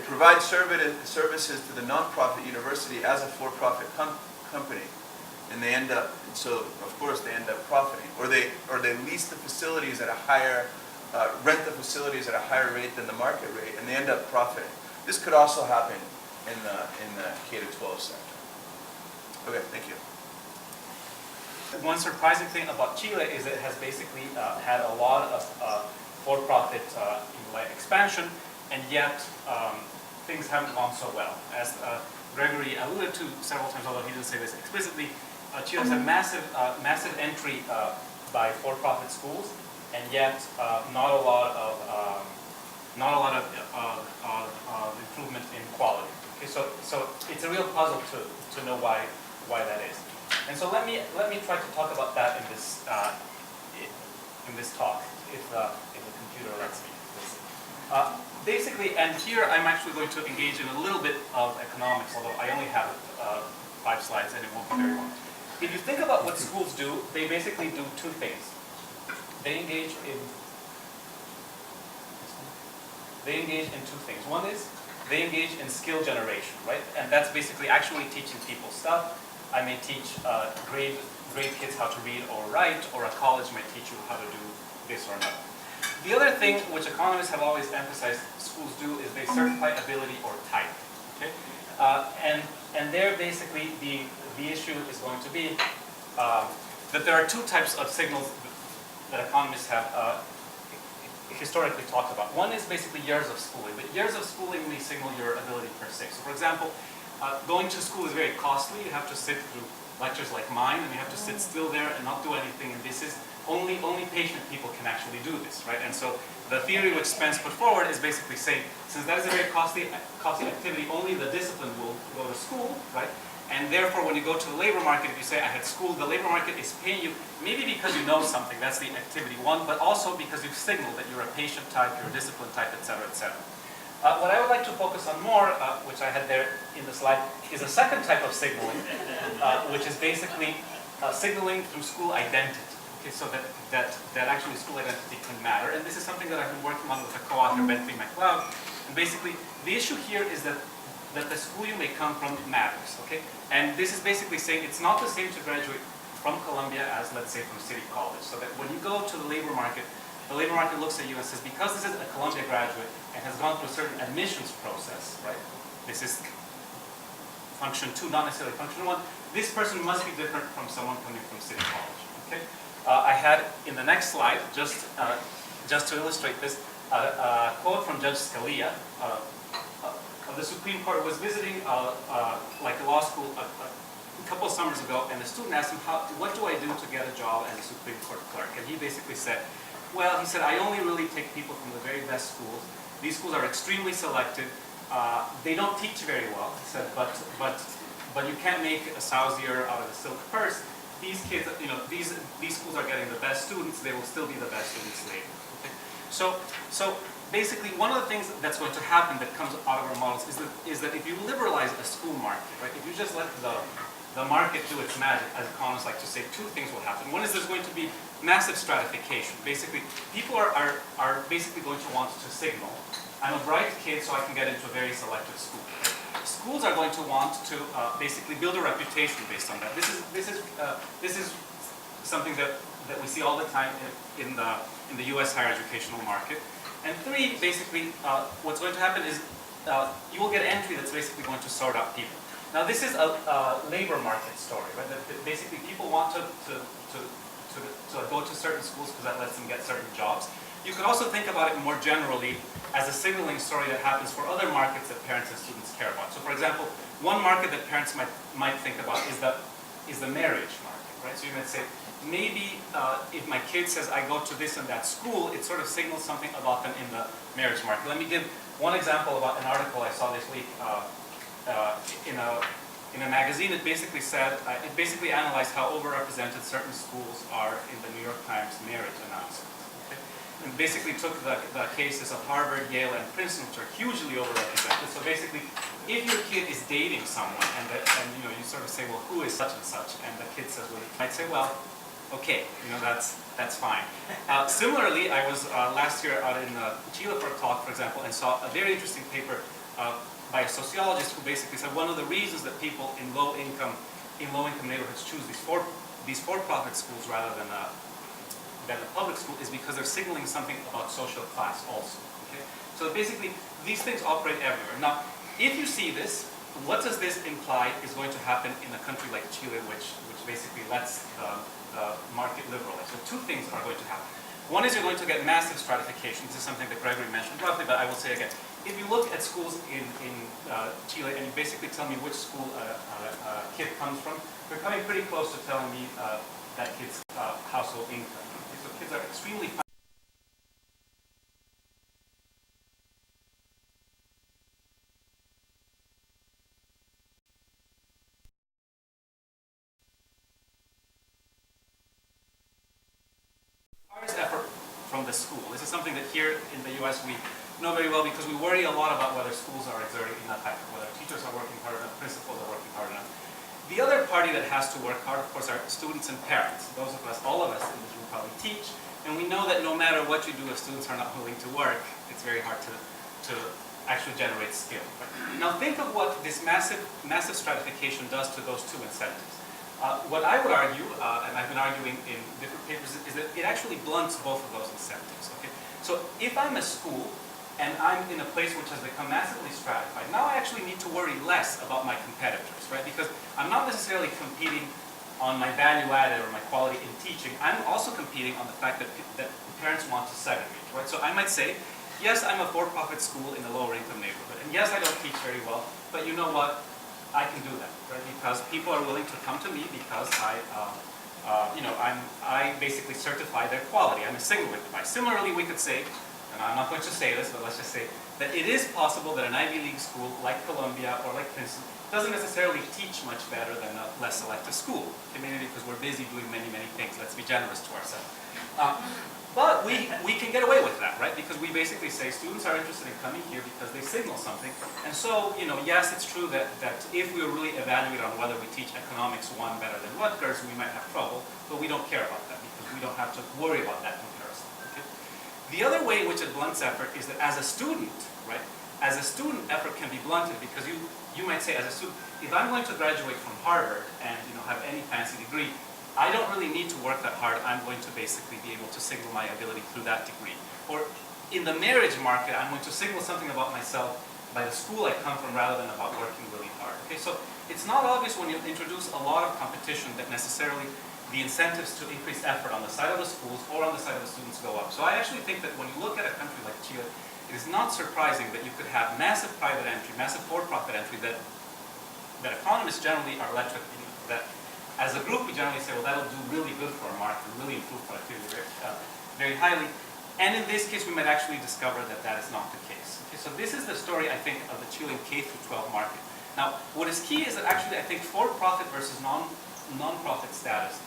provide services to the nonprofit university as a for-profit company, and they end up, so of course they end up profiting, or they lease the facilities at a higher, rent the facilities at a higher rate than the market rate, and they end up profiting. This could also happen in the K-12 sector. Okay, thank you. One surprising thing about Chile is it has basically had a lot of for-profit expansion, and yet things haven't gone so well. As Gregory alluded to several times, although he didn't say this explicitly, Chile has a massive entry by for-profit schools, and yet not a lot of improvement in quality. Okay, so it's a real puzzle to know why that is. And so let me try to talk about that in this talk, if the computer lets me. Basically, and here I'm actually going to engage in a little bit of economics, although I only have 5 slides and it won't be very long. If you think about what schools do, they basically do 2 things. They engage in 2 things. One is they engage in skill generation, right? And that's basically actually teaching people stuff. I may teach grade kids how to read or write, or a college might teach you how to do this or another. The other thing which economists have always emphasized schools do is they certify ability or type. Okay? And there basically the issue is going to be that there are 2 types of signals that economists have historically talked about. One is basically years of schooling, but years of schooling may signal your ability per se. So for example, Going to school is very costly. You have to sit through lectures like mine, and you have to sit still there and not do anything. And this is only patient people can actually do this, right? And so the theory which Spence put forward is basically saying, since that is a very costly activity, only the discipline will go to school, right? And therefore, when you go to the labor market, if you say, I had school, the labor market is paying you, maybe because you know something, that's the activity one, but also because you've signaled that you're a patient type, you're a discipline type, et cetera, et cetera. What I would like to focus on more, which I had there in the slide, is a second type of signaling, which is basically signaling through school identity. Okay, so that actually school identity can matter. And this is something that I've been working on with a co-author, Bentley McLeod. And basically, the issue here is that the school you may come from matters, okay? And this is basically saying it's not the same to graduate from Columbia as, let's say, from City College. So that when you go to the labor market looks at you and says, because this is a Columbia graduate and has gone through a certain admissions process, right? This is function 2, not necessarily function 1. This person must be different from someone coming from City College, okay? I had in the next slide, just to illustrate this, a quote from Judge Scalia. The Supreme Court was visiting like a law school a couple of summers ago, and the student asked him, what do I do to get a job as a Supreme Court clerk? And he basically said, well, he said, I only really take people from the very best schools. These schools are extremely selective. They don't teach very well, he said, but you can't make a sowsier out of a silk purse. These kids, you know, these schools are getting the best students. They will still be the best students later. Okay? So basically, one of the things that's going to happen that comes out of our models is that if you liberalize a school market, right? If you just let the market do its magic, as economists like to say, two things will happen. One is there's going to be massive stratification. Basically, people are basically going to want to signal, I'm a bright kid, so I can get into a very selective school. Right? Schools are going to want to basically build a reputation based on that. This is something that we see all the time in the U.S. higher educational market. And 3, basically, what's going to happen is you will get entry that's basically going to sort out people. Now, this is a labor market story, right? That basically, people want to go to certain schools because that lets them get certain jobs. You could also think about it more generally as a signaling story that happens for other markets that parents and students care about. So, for example, one market that parents might think about is the marriage market, right? So you might say, maybe if my kid says I go to this and that school, it sort of signals something about them in the marriage market. Let me give one example about an article I saw this week in a magazine. It basically said, it basically analyzed how overrepresented certain schools are in the New York Times marriage announcements. Okay? And basically took the cases of Harvard, Yale, and Princeton, which are hugely overrepresented. So basically, if your kid is dating someone and you know, you sort of say, well, who is such and such, and the kid says, well, you might say, well, okay, you know, that's fine. Similarly, I was last year out in Chile for a talk, for example, and saw a very interesting paper by a sociologist who basically said one of the reasons that people in low income neighborhoods choose these for-profit schools rather than a public school is because they're signaling something about social class also. Okay, so basically these things operate everywhere. Now, if you see this, what does this imply is going to happen in a country like Chile, which basically lets the market liberalize? So 2 things are going to happen. One is you're going to get massive stratification. This is something that Gregory mentioned roughly, but I will say again. If you look at schools in Chile and you basically tell me which school a kid comes from, you're coming pretty close to telling me that kid's household income. Okay, so kids are extremely effort from the school. This is something that here in the U.S. we know very well because we worry a lot about whether schools are exerting enough effort, whether teachers are working hard enough, principals are working hard enough. The other party that has to work hard, of course, are students and parents. Those of us, all of us in this room probably teach, and we know that no matter what you do, if students are not willing to work, it's very hard to actually generate skill. Now think of what this massive stratification does to those 2 incentives. What I would argue, and I've been arguing in different papers, is that it actually blunts both of those incentives. Okay? So if I'm a school and I'm in a place which has become massively stratified, now I actually need to worry less about my competitors, right? Because I'm not necessarily competing on my value added or my quality in teaching. I'm also competing on the fact that parents want to segregate, right? So I might say, yes, I'm a for-profit school in a lower income neighborhood, and yes, I don't teach very well, but you know what? I can do that, right? Because people are willing to come to me because I basically certify their quality. I'm a single device. Similarly, we could say, and I'm not going to say this, but let's just say that it is possible that an Ivy League school like Columbia or like Princeton doesn't necessarily teach much better than a less selective school. Okay, maybe because we're busy doing many, many things. Let's be generous to ourselves. But we can get away with that, right? Because we basically say students are interested in coming here because they signal something. And so, yes, it's true that if we really evaluate on whether we teach economics 1 better than Rutgers, we might have trouble, but we don't care about that because we don't have to worry about that comparison. Okay? The other way in which it blunts effort is that as a student, right? As a student, effort can be blunted because you might say, as a student, if I'm going to graduate from Harvard and have any fancy degree, I don't really need to work that hard. I'm going to basically be able to signal my ability through that degree. Or in the marriage market, I'm going to signal something about myself by the school I come from rather than about working really hard. Okay, so it's not obvious when you introduce a lot of competition that necessarily the incentives to increase effort on the side of the schools or on the side of the students go up. So I actually think that when you look at a country like Chile, it is not surprising that you could have massive private entry, massive for-profit entry that economists generally are led to, that as a group, we generally say, well, that'll do really good for our market, really improve productivity very highly. And in this case, we might actually discover that that is not the case. Okay, so this is the story, I think, of the Chilean K-12 market. Now, what is key is that actually, I think, for-profit versus non-profit status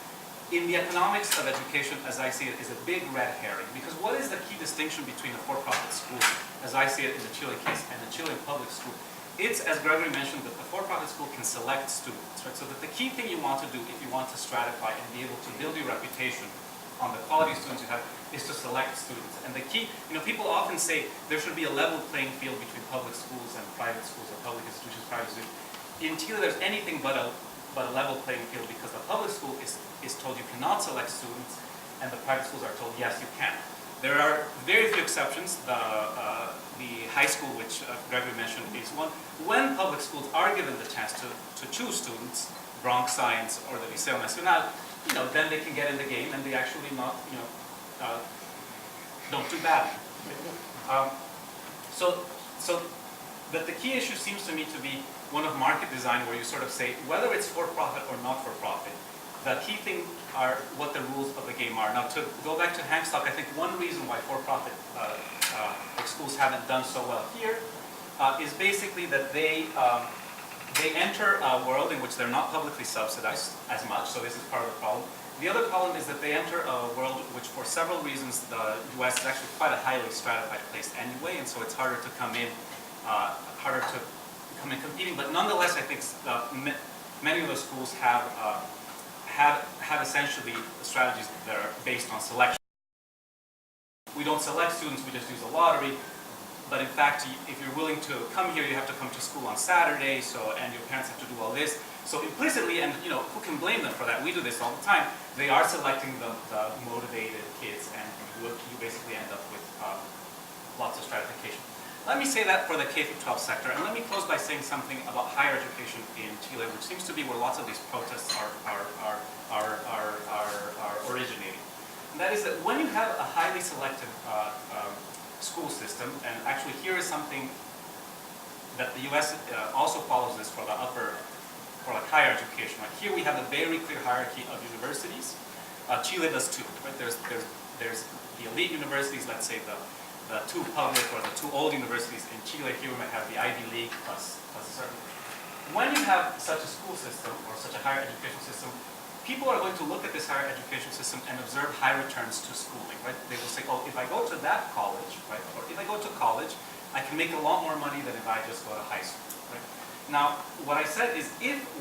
in the economics of education, as I see it, is a big red herring. Because what is the key distinction between a for-profit school, as I see it in the Chile case, and the Chilean public school? It's, as Gregory mentioned, that the for-profit school can select students, right? So that the key thing you want to do if you want to stratify and be able to build your reputation on the quality of students you have is to select students. And the key, people often say there should be a level playing field between public schools and private schools or public institutions, private institutions. In Chile, there's anything but a level playing field because the public school is told you cannot select students and the private schools are told, yes, you can. There are very few exceptions. The high school, which Gregory mentioned, is one. When public schools are given the chance to choose students, Bronx Science or the Liceo Nacional, then they can get in the game and they actually don't do badly. But the key issue seems to me to be one of market design, where you sort of say whether it's for-profit or not for-profit. The key thing are what the rules of the game are. Now, to go back to Hankstock, I think one reason why for-profit schools haven't done so well here is basically that they enter a world in which they're not publicly subsidized as much, so this is part of the problem. The other problem is that they enter a world which, for several reasons, the U.S. is actually quite a highly stratified place anyway, and so it's harder to come in competing. But nonetheless, I think many of the schools have essentially strategies that are based on selection. We don't select students, we just use a lottery. But in fact, if you're willing to come here, you have to come to school on Saturday, and your parents have to do all this. So implicitly, and who can blame them for that? We do this all the time. They are selecting the motivated kids, and you basically end up with lots of stratification. Let me say that for the K-12 sector, and let me close by saying something about higher education in Chile, which seems to be where lots of these protests are originating. And that is that when you have a highly selective school system, and actually here is something that the U.S. also follows this for higher education. Right? Here we have a very clear hierarchy of universities. Chile does too. Right? There's the elite universities, let's say the two public or the two old universities in Chile. Here we might have the Ivy League plus a certain. When you have such a school system or such a higher education system, people are going to look at this higher education system and observe high returns to schooling, right? They will say, oh, if I go to that college, right, or if I go to college, I can make a lot more money than if I just go to high school, right? Now, what I said is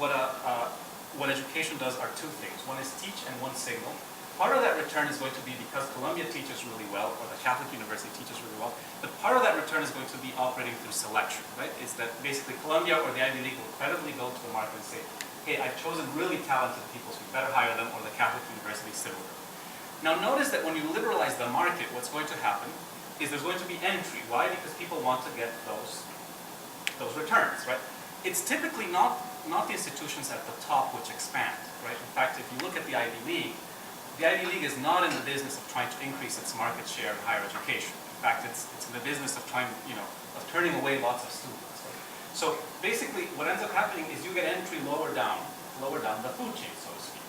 what education does are two things. One is teach and one signal. Part of that return is going to be because Columbia teaches really well, or the Catholic University teaches really well, but part of that return is going to be operating through selection, right? Is that basically Columbia or the Ivy League will credibly go to the market and say, hey, I've chosen really talented people, so we better hire them, or the Catholic University similar. Now notice that when you liberalize the market, what's going to happen is there's going to be entry. Why? Because people want to get those returns, right? It's typically not the institutions at the top which expand, right? In fact, if you look at the Ivy League is not in the business of trying to increase its market share in higher education. In fact, it's in the business of trying, of turning away lots of students. Right? So basically, what ends up happening is you get entry lower down the food chain, so to speak.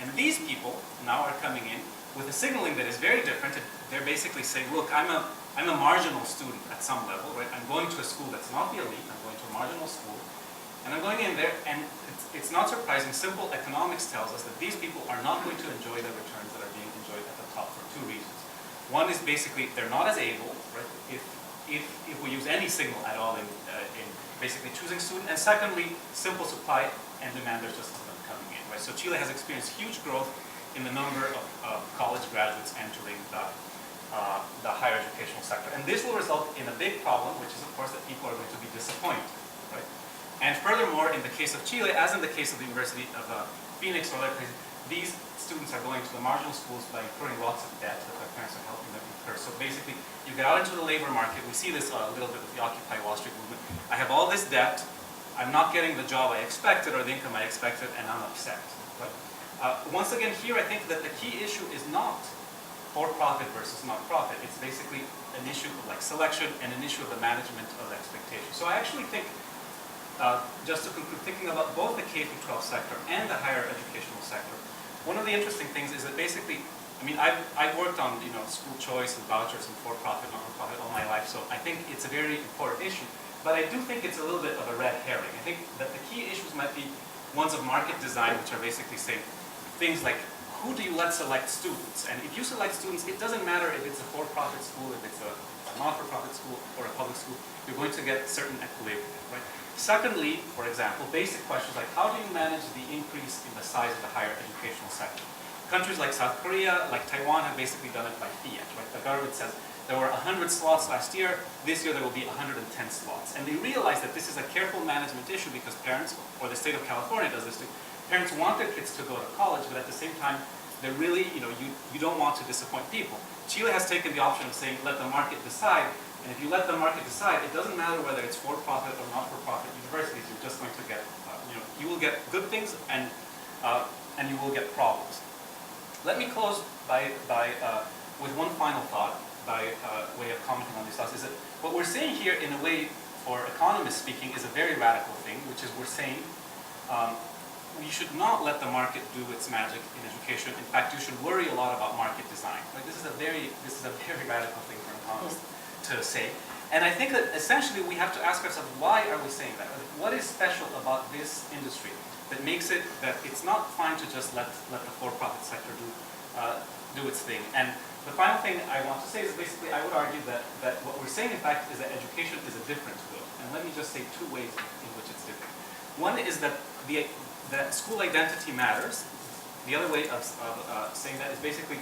And these people now are coming in with a signaling that is very different. They're basically saying, look, I'm a marginal student at some level, right? I'm going to a school that's not the elite. I'm going to a marginal school. And I'm going in there, and it's not surprising. Simple economics tells us that these people are not going to enjoy the returns that are being enjoyed at the top for two reasons. One is basically they're not as able, right? If we use any signal at all in basically choosing student, and secondly, simple supply and demand, there's just none coming in, right? So Chile has experienced huge growth in the number of college graduates entering the higher educational sector, and this will result in a big problem, which is of course that people are going to be disappointed, right? And furthermore, in the case of Chile, as in the case of the University of Phoenix or other places, these students are going to the marginal schools by incurring lots of debt that their parents are helping them incur. So basically, you get out into the labor market. We see this a little bit with the Occupy Wall Street movement. I have all this debt. I'm not getting the job I expected or the income I expected, and I'm upset. Right? Once again, here I think that the key issue is not for-profit versus not-profit. It's basically an issue of like selection and an issue of the management of expectations. So I actually think, just to conclude, thinking about both the K-12 sector and the higher educational sector, one of the interesting things is that basically, I mean, I've worked on school choice and vouchers and for-profit, not-for-profit all my life, so I think it's a very important issue. But I do think it's a little bit of a red herring. I think that the key issues might be ones of market design, which are basically saying things like, who do you let select students? And if you select students, it doesn't matter if it's a for-profit school, if it's a not-for-profit school, or a public school, you're going to get certain equilibrium, right? Secondly, for example, basic questions like how do you manage the increase in the size of the higher educational sector? Countries like South Korea, like Taiwan, have basically done it by fiat, right? The government says there were 100 slots last year, this year there will be 110 slots. And they realize that this is a careful management issue because parents, or the state of California does this too, parents want their kids to go to college, but at the same time, they're really, you don't want to disappoint people. Chile has taken the option of saying, let the market decide. And if you let the market decide, it doesn't matter whether it's for-profit or not-for-profit universities. You're just going to get, you will get good things and you will get problems. Let me close with one final thought by way of commenting on these thoughts. Is that what we're saying here, in a way, for economists speaking, is a very radical thing, which is we're saying we should not let the market do its magic in education. In fact, you should worry a lot about market design. Like this is a very radical thing for an economist to say. And I think that essentially we have to ask ourselves, why are we saying that? What is special about this industry that makes it that it's not fine to just let the for-profit sector do its thing? And the final thing I want to say is basically I would argue that what we're saying in fact is that education is a different good. And let me just say two ways in which it's different. One is that school identity matters. The other way of saying that is basically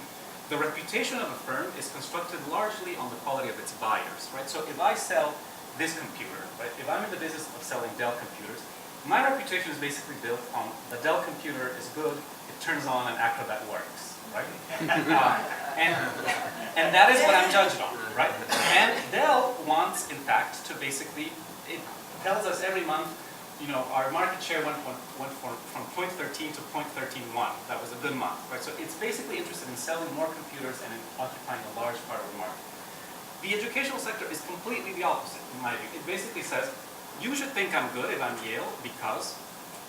the reputation of a firm is constructed largely on the quality of its buyers, right? So if I sell this computer, right? If I'm in the business of selling Dell computers, my reputation is basically built on the Dell computer is good, it turns on and Acrobat works, right? And that is what I'm judged on, right? And Dell wants, in fact, to basically, it tells us every month, our market share went from 0.13 to 0.131. That was a good month, right? So it's basically interested in selling more computers and in occupying a large part of the market. The educational sector is completely the opposite, in my view. It basically says, you should think I'm good if I'm Yale because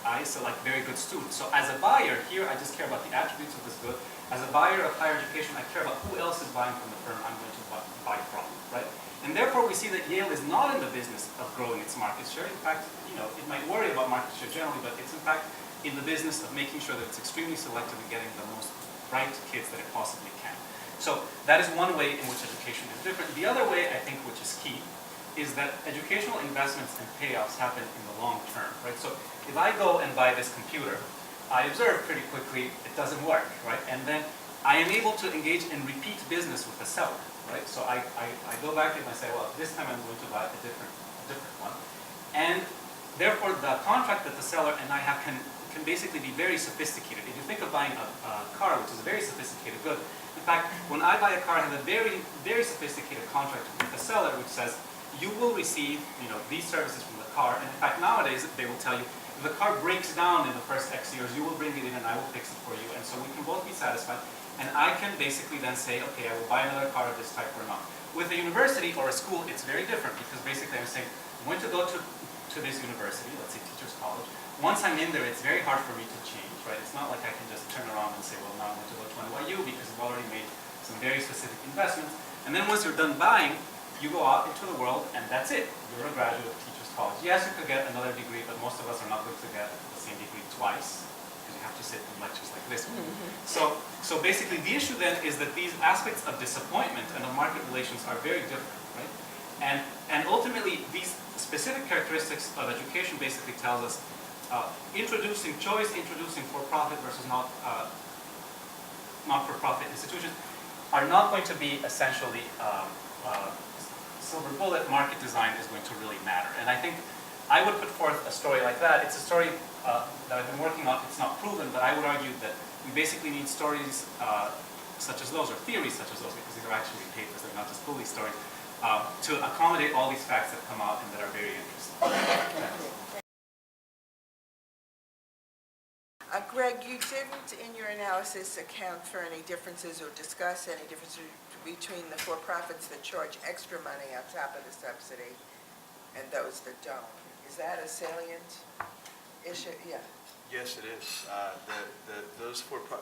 I select very good students. So as a buyer, here I just care about the attributes of this good. As a buyer of higher education, I care about who else is buying from the firm I'm going to buy from, right? And therefore, we see that Yale is not in the business of growing its market share. In fact, it might worry about market share generally, but it's in fact in the business of making sure that it's extremely selective in getting the most bright kids that it possibly can. So that is one way in which education is different. The other way, I think, which is key, is that educational investments and payoffs happen in the long term, right? So if I go and buy this computer, I observe pretty quickly it doesn't work, right? And then I am able to engage in repeat business with the seller, right? So I go back and I say, well, this time I'm going to buy a different one. And therefore, the contract that the seller and I have can basically be very sophisticated. If you think of buying a car, which is a very sophisticated good, in fact, when I buy a car, I have a very, very sophisticated contract with the seller, which says, you will receive, these services from the car. And in fact, nowadays, they will tell you, if the car breaks down in the first X years, you will bring it in and I will fix it for you. And so we can both be satisfied. And I can basically then say, okay, I will buy another car of this type or not. With a university or a school, it's very different because basically I'm saying, I'm going to go to to this university, let's say Teachers College. Once I'm in there, it's very hard for me to change, right? It's not like I can just turn around and say, well, now I'm going to go to NYU because I've already made some very specific investments. And then once you're done buying, you go out into the world and that's it. You're a graduate of Teachers College. Yes, you could get another degree, but most of us are not going to get the same degree twice because you have to sit in lectures like this one. So basically the issue then is that these aspects of disappointment and of market relations are very different, right? And ultimately these specific characteristics of education basically tells us introducing choice, introducing for-profit versus not-for-profit institutions are not going to be essentially silver bullet. Market design is going to really matter. And I think I would put forth a story like that. It's a story that I've been working on. It's not proven, but I would argue that we basically need stories such as those, or theories such as those, because these are actually papers, they're not just fully stories, to accommodate all these facts that come out and that are very interesting. Greg, you didn't in your analysis account for any differences or discuss any differences between the for-profits that charge extra money on top of the subsidy and those that don't. Is that a salient issue? Yeah. Yes, it is.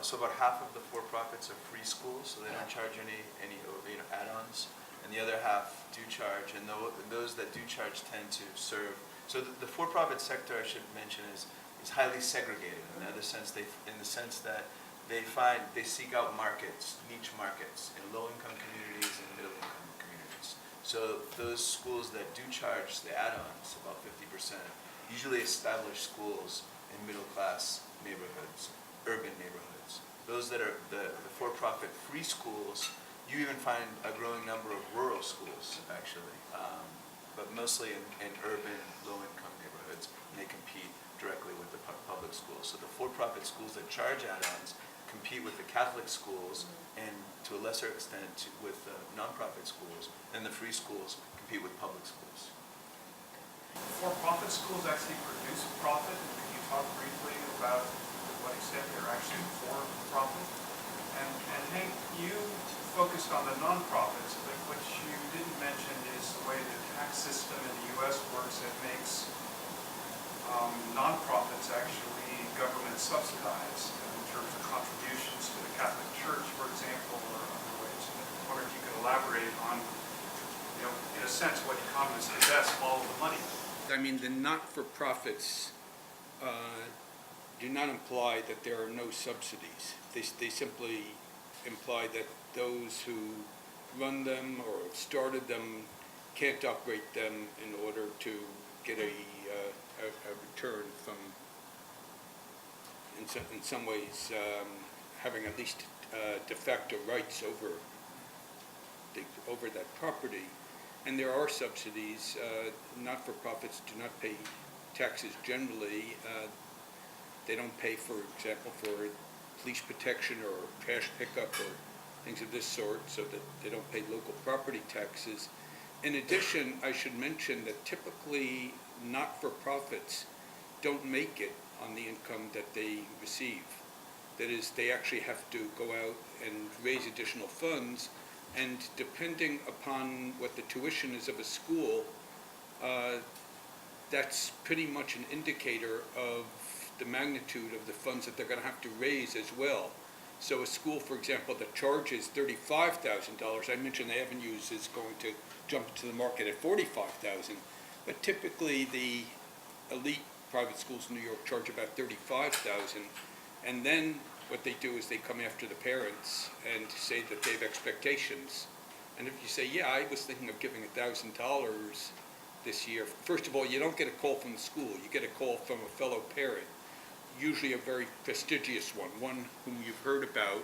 So about half of the for-profits are free schools, so they don't charge any add-ons, and the other half do charge, and those that do charge tend to serve. So the for-profit sector, I should mention, is highly segregated in the sense that they seek out markets, niche markets, in low-income communities and middle-income communities. So those schools that do charge the add-ons, about 50%, usually establish schools in middle-class neighborhoods, urban neighborhoods. Those that are the for-profit free schools, you even find a growing number of rural schools, actually, but mostly in urban, low-income neighborhoods, and they compete directly with the public schools. So the for-profit schools that charge add-ons compete with the Catholic schools and to a lesser extent with the non-profit schools, and the free schools compete with public schools. For-profit schools actually produce profit. Could you talk briefly about to what extent they're actually for-profit? And Hank, you focused on the non-profits, but what you didn't mention is the way the tax system in the U.S. works that makes non-profits actually government subsidized in terms of contributions to the Catholic Church, for example, or other ways. I wonder if you could elaborate on, in a sense, what economists do best, follow the money. I mean, the not-for-profits do not imply that there are no subsidies. They simply imply that those who run them or have started them can't operate them in order to get a return from, in some ways, having at least de facto rights over that property. And there are subsidies. Not-for-profits do not pay taxes generally. They don't pay, for example, for police protection or trash pickup or things of this sort, so that they don't pay local property taxes. In addition, I should mention that typically not-for-profits don't make it on the income that they receive. That is, they actually have to go out and raise additional funds, and depending upon what the tuition is of a school, that's pretty much an indicator of the magnitude of the funds that they're going to have to raise as well. So a school, for example, that charges $35,000, I mentioned the avenues is going to jump to the market at $45,000, but typically the elite private schools in New York charge about $35,000, and then what they do is they come after the parents and say that they have expectations. And if you say, yeah, I was thinking of giving $1,000 this year, first of all, you don't get a call from the school, you get a call from a fellow parent, usually a very prestigious one whom you've heard about,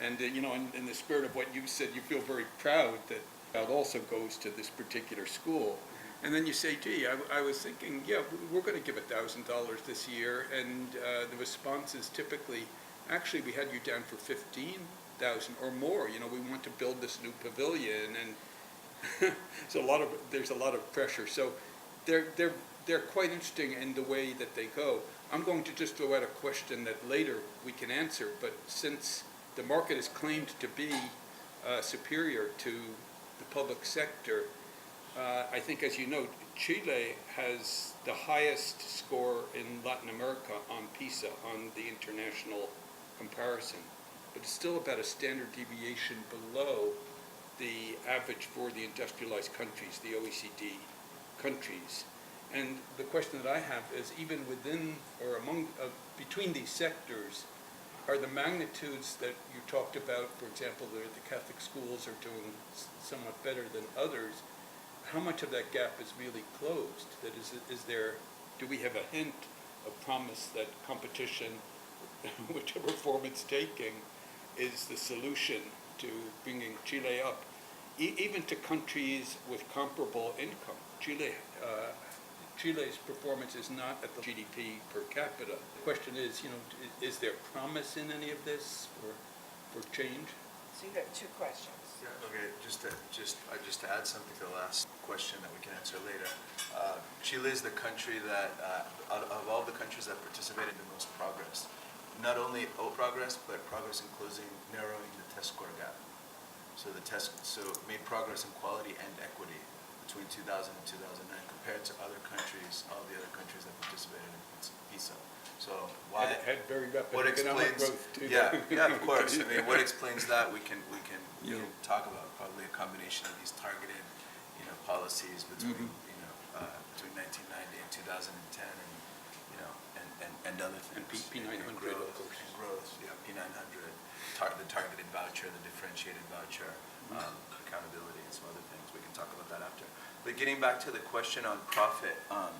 and in the spirit of what you said, you feel very proud that that also goes to this particular school. And then you say, gee, I was thinking, yeah, we're going to give $1,000 this year, and the response is typically, actually, we had you down for $15,000 or more. We want to build this new pavilion, and so there's a lot of pressure. So they're quite interesting in the way that they go. I'm going to just throw out a question that later we can answer, but since the market is claimed to be superior to the public sector, I think, as you know, Chile has the highest score in Latin America on PISA, on the international comparison, but it's still about a standard deviation below the average for the industrialized countries, the OECD countries. And the question that I have is, even within or among, between these sectors, are the magnitudes that you talked about, for example, the Catholic schools are doing somewhat better than others, how much of that gap is really closed? That is there, do we have a hint of promise that competition, whichever form it's taking, is the solution to bringing Chile up, even to countries with comparable income? Chile's performance is not at the GDP per capita. The question is, is there promise in any of this for change? So you have two questions. Okay, just to add something to the last question that we can answer later. Chile is the country that, out of all the countries that participated, the most progress. Not only progress, but progress in narrowing the test score gap. So made progress in quality and equity between 2000 and 2009 compared to other countries, all the other countries that participated in PISA. So why? Had very rapid What economic explains? growth too. Yeah, of course. I mean, what explains that? We can talk about probably a combination of these targeted, policies between between 1990 and 2010, and other things. And P900, growth, of course. and growth. Yeah, P900, the targeted voucher, the differentiated voucher, accountability, and some other things. We can talk about that after. But getting back to the question on profit, I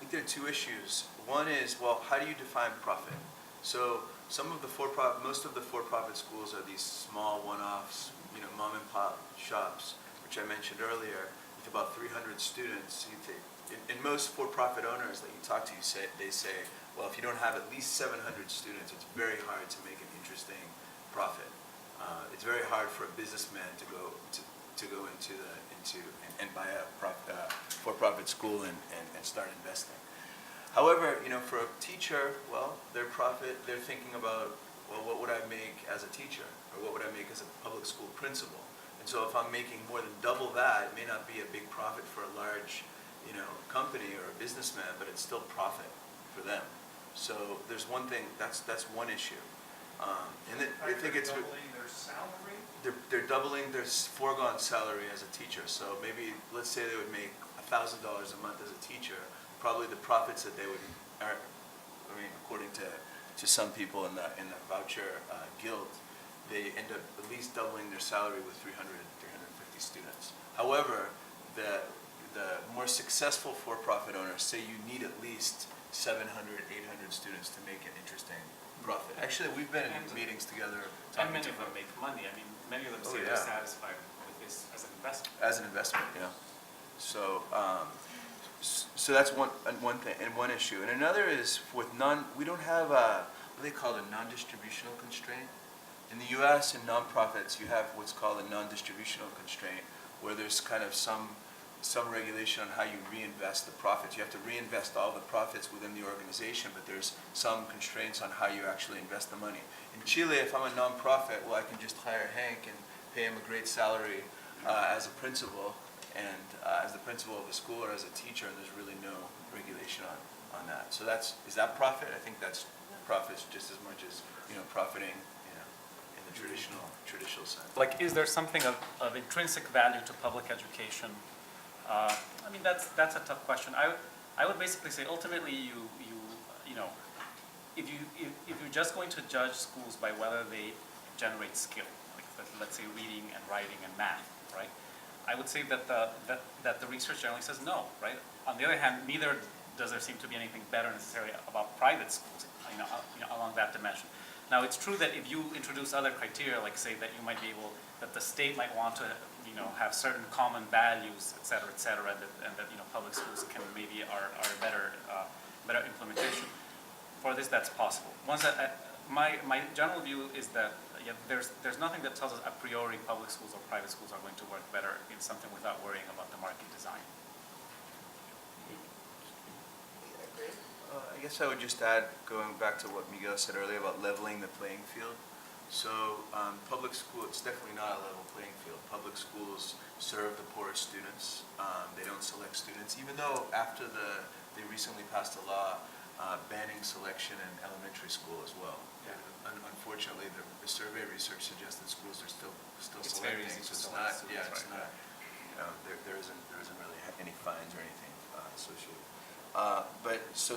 think there are two issues. One is, well, how do you define profit? So most of the for-profit schools are these small one-offs, mom and pop shops, which I mentioned earlier, with about 300 students. And most for-profit owners that you talk to, they say, well, if you don't have at least 700 students, it's very hard to make an interesting profit. It's very hard for a businessman to go into and buy a for-profit school and start investing. However, for a teacher, well, they're thinking about, well, what would I make as a teacher, or what would I make as a public school principal? And so if I'm making more than double that, it may not be a big profit for a large, company or a businessman, but it's still profit for them. So there's one thing, that's one issue. And then I think it's doubling their salary. they're doubling their foregone salary as a teacher. So maybe, let's say they would make $1,000 a month as a teacher. Probably the profits that they would, according to some people in the voucher guild, they end up at least doubling their salary with 350 students. However, the more successful for-profit owners say you need at least 700, 800 students to make an interesting profit. Actually, we've been in meetings together. And many of them make money. I mean, many of them say they're satisfied with this as an investment. As an investment, yeah. So, so that's one thing and one issue. And another is we don't have what they call a non-distributional constraint. In the U.S. in nonprofits, you have what's called a non-distributional constraint, where there's kind of some regulation on how you reinvest the profits. You have to reinvest all the profits within the organization, but there's some constraints on how you actually invest the money. In Chile, if I'm a nonprofit, well, I can just hire Hank and pay him a great salary as a principal, and as the principal of the school or as a teacher, and there's really no regulation on that. So is that profit? I think that's profits just as much as profiting in the traditional sense. Like, is there something of intrinsic value to public education? I mean, that's a tough question. I would basically say ultimately if you're just going to judge schools by whether they generate skill, like let's say reading and writing and math, right? I would say that the research generally says no, right? On the other hand, neither does there seem to be anything better necessarily about private schools, along that dimension. Now, it's true that if you introduce other criteria, like say that that the state might want to, have certain common values, et cetera, and that public schools can maybe are a better implementation. For this, that's possible. My general view is that there's nothing that tells us a priori public schools or private schools are going to work better in something without worrying about the market design. I guess I would just add, going back to what Miguel said earlier about leveling the playing field. So public school, it's definitely not a level playing field. Public schools serve the poorest students. They don't select students, even though after they recently passed a law banning selection in elementary school as well. Yeah. Unfortunately, the survey research suggests that schools are still It's very selecting. easy to So it's select not, students, yeah, it's right, not, you know, there isn't really any fines or anything associated. But so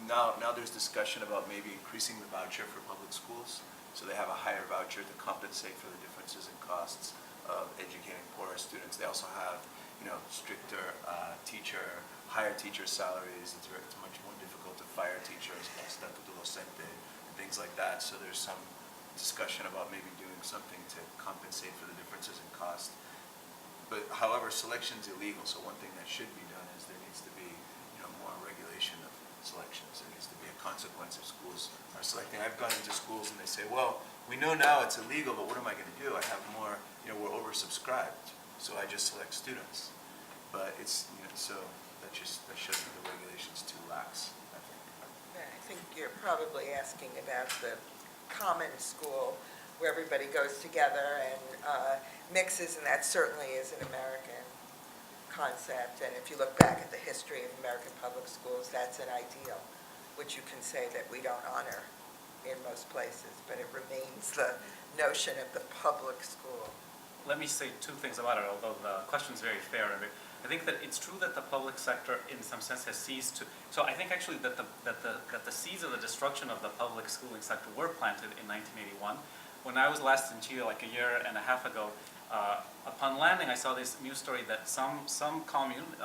now there's discussion about maybe increasing the voucher for public schools. So they have a higher voucher to compensate for the differences in costs of educating poorer students. They also have, you know, stricter higher teacher salaries. It's much more difficult to fire teachers, estatuto docente, and things like that. So there's some discussion about maybe doing something to compensate for the differences in cost. But however, selection's illegal. So one thing that should be done is there needs to be, you know, more regulation of selections. There needs to be a consequence if schools are selecting. I've gone into schools and they say, well, we know now it's illegal, but what am I going to do? I have more, you know, we're oversubscribed, so I just select students. But it's, you know, so that shows that the regulation's too lax, I think. I think you're probably asking about the common school where everybody goes together and mixes, and that certainly is an American concept. And if you look back at the history of American public schools, that's an ideal, which you can say that we don't honor in most places, but it remains the notion of the public school. Let me say two things about it, although the question is very fair. I think that it's true that the public sector, in some sense, has ceased to. So I think actually that the seeds of the destruction of the public schooling sector were planted in 1981. When I was last in Chile, like a year and a half ago, upon landing, I saw this news story that some commune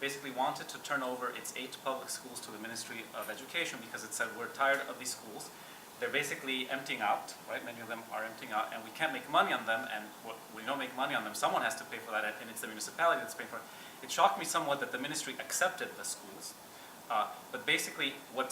basically wanted to turn over its 8 public schools to the Ministry of Education because it said, we're tired of these schools. They're basically emptying out, right? Many of them are emptying out, and we can't make money on them, and we don't make money on them. Someone has to pay for that, and it's the municipality that's paying for it. It shocked me somewhat that the ministry accepted the schools, but basically what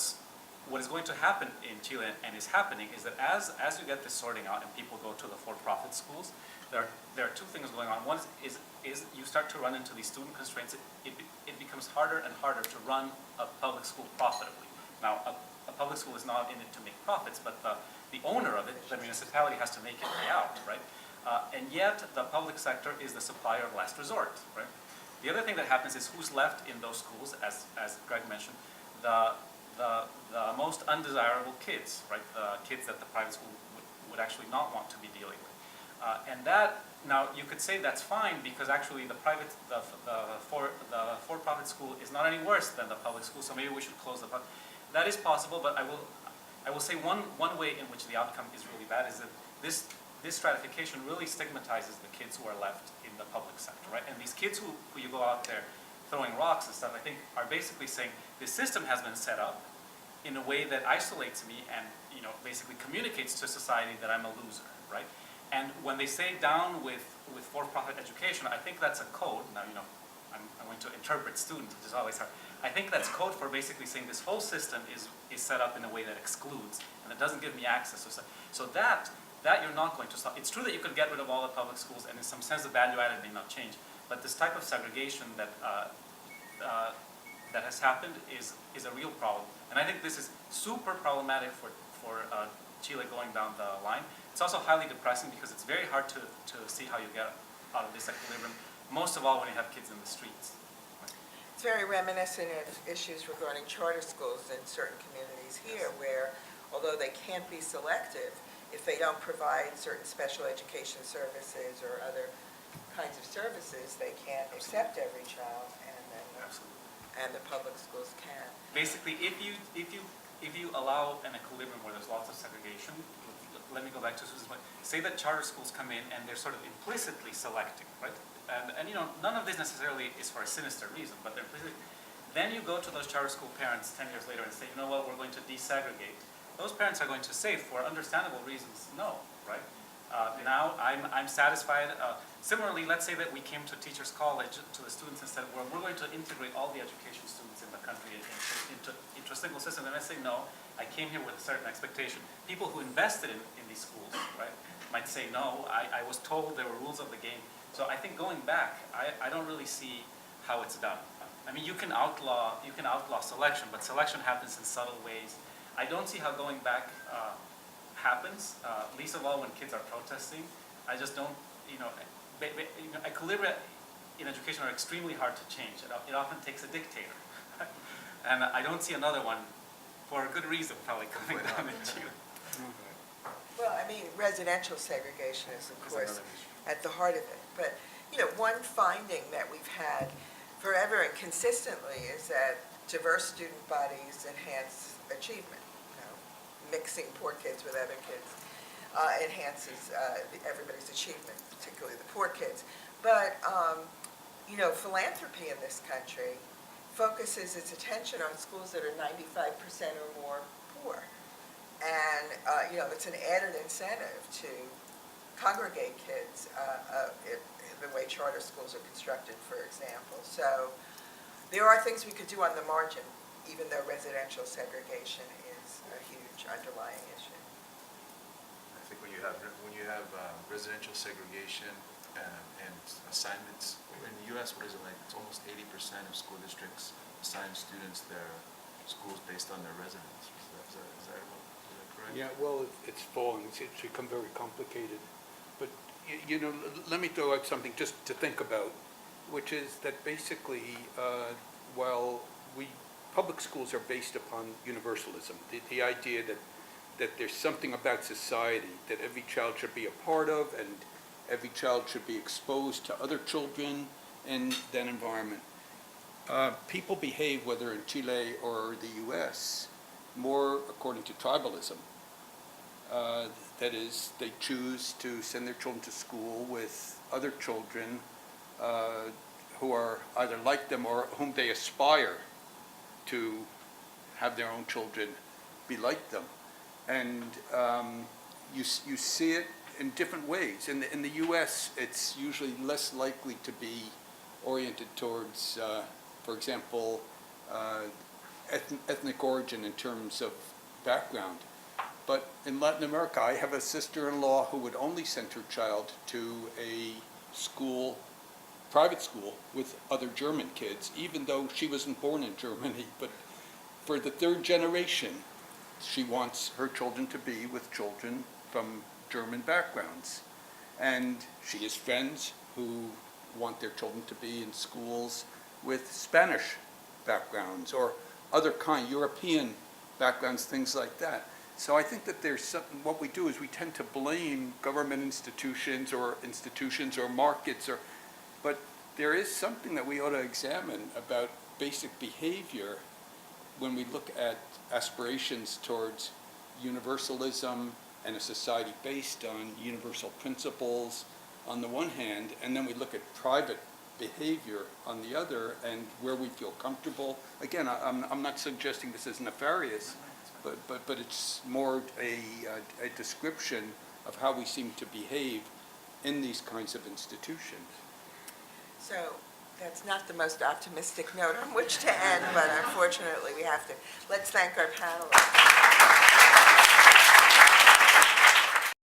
is going to happen in Chile, and is happening, is that as you get this sorting out and people go to the for-profit schools, there are two things going on. One is you start to run into these student constraints. It becomes harder and harder to run a public school profitably. Now, a public school is not in it to make profits, but the owner of it, the municipality, has to make it pay out, right? And yet, the public sector is the supplier of last resort, right? The other thing that happens is who's left in those schools, as Greg mentioned, the most undesirable kids, right? The kids that the private school would actually not want to be dealing with. And that, now you could say that's fine because actually the for-profit school is not any worse than the public school, so maybe we should close the public. That is possible, but I will say one way in which the outcome is really bad is that this stratification really stigmatizes the kids who are left in the public sector, right? And these kids who you go out there throwing rocks and stuff, I think are basically saying this system has been set up in a way that isolates me and, you know, basically communicates to society that I'm a loser, right? And when they say down with for-profit education, I think that's a code. Now, you know, I'm going to interpret students, which is always hard. I think that's code for basically saying this whole system is set up in a way that excludes and it doesn't give me access. So that you're not going to stop. It's true that you could get rid of all the public schools, and in some sense the value added may not change. But this type of segregation that has happened is a real problem. And I think this is super problematic for Chile going down the line. It's also highly depressing because it's very hard to see how you get out of this equilibrium, most of all when you have kids in the streets. It's very reminiscent of issues regarding charter schools in certain communities here where, although they can't be selective, if they don't provide certain special education services or other kinds of services, they can't accept every child, and the public schools can. Basically, if you allow an equilibrium where there's lots of segregation, let me go back to Susan's point. Say that charter schools come in and they're sort of implicitly selecting, right? And you know, none of this necessarily is for a sinister reason, but they're implicitly. Then you go to those charter school parents 10 years later and say, you know what, we're going to desegregate. Those parents are going to say, for understandable reasons, no, right? Now I'm satisfied. Similarly, let's say that we came to Teachers College to the students and said, well, we're going to integrate all the education students in the country into a single system. And I say, no, I came here with a certain expectation. People who invested in these schools, right, might say, no, I was told there were rules of the game. So I think going back, I don't really see how it's done. I mean, you can outlaw selection, but selection happens in subtle ways. I don't see how going back happens, least of all when kids are protesting. I just don't, equilibria in education are extremely hard to change. It often takes a dictator. And I don't see another one, for a good reason, probably coming down in Chile. Well, I mean, residential segregation is, of That's course, another issue. at the heart of it. But, one finding that we've had forever and consistently is that diverse student bodies enhance achievement. Mixing poor kids with other kids enhances everybody's achievement, particularly the poor kids. But, philanthropy in this country focuses its attention on schools that are 95% or more poor. And, it's an added incentive to congregate kids the way charter schools are constructed, for example. So there are things we could do on the margin, even though residential segregation is a huge underlying issue. I think when you have residential segregation and assignments, in the U.S., what is it like? It's almost 80% of school districts assign students their schools based on their residence. Is that correct? Yeah, well, it's falling, it's become very complicated. But, let me throw out something just to think about, which is that basically, while public schools are based upon universalism, the idea that there's something about society that every child should be a part of, and every child should be exposed to other children in that environment. People behave, whether in Chile or the U.S., more according to tribalism. That is, they choose to send their children to school with other children who are either like them or whom they aspire to have their own children be like them. And you see it in different ways. In the U.S., it's usually less likely to be oriented towards, for example, ethnic origin in terms of background. But in Latin America, I have a sister-in-law who would only send her child to a school, private school, with other German kids, even though she wasn't born in Germany. But for the third generation, she wants her children to be with children from German backgrounds. And she has friends who want their children to be in schools with Spanish backgrounds or other European backgrounds, things like that. So I think that there's something, what we do is we tend to blame government institutions or markets, but there is something that we ought to examine about basic behavior when we look at aspirations towards universalism and a society based on universal principles on the one hand, and then we look at private behavior on the other and where we feel comfortable. Again, I'm not suggesting this is nefarious, but it's more a description of how we seem to behave in these kinds of institutions. So that's not the most optimistic note on which to end, but unfortunately we have to. Let's thank our panelists.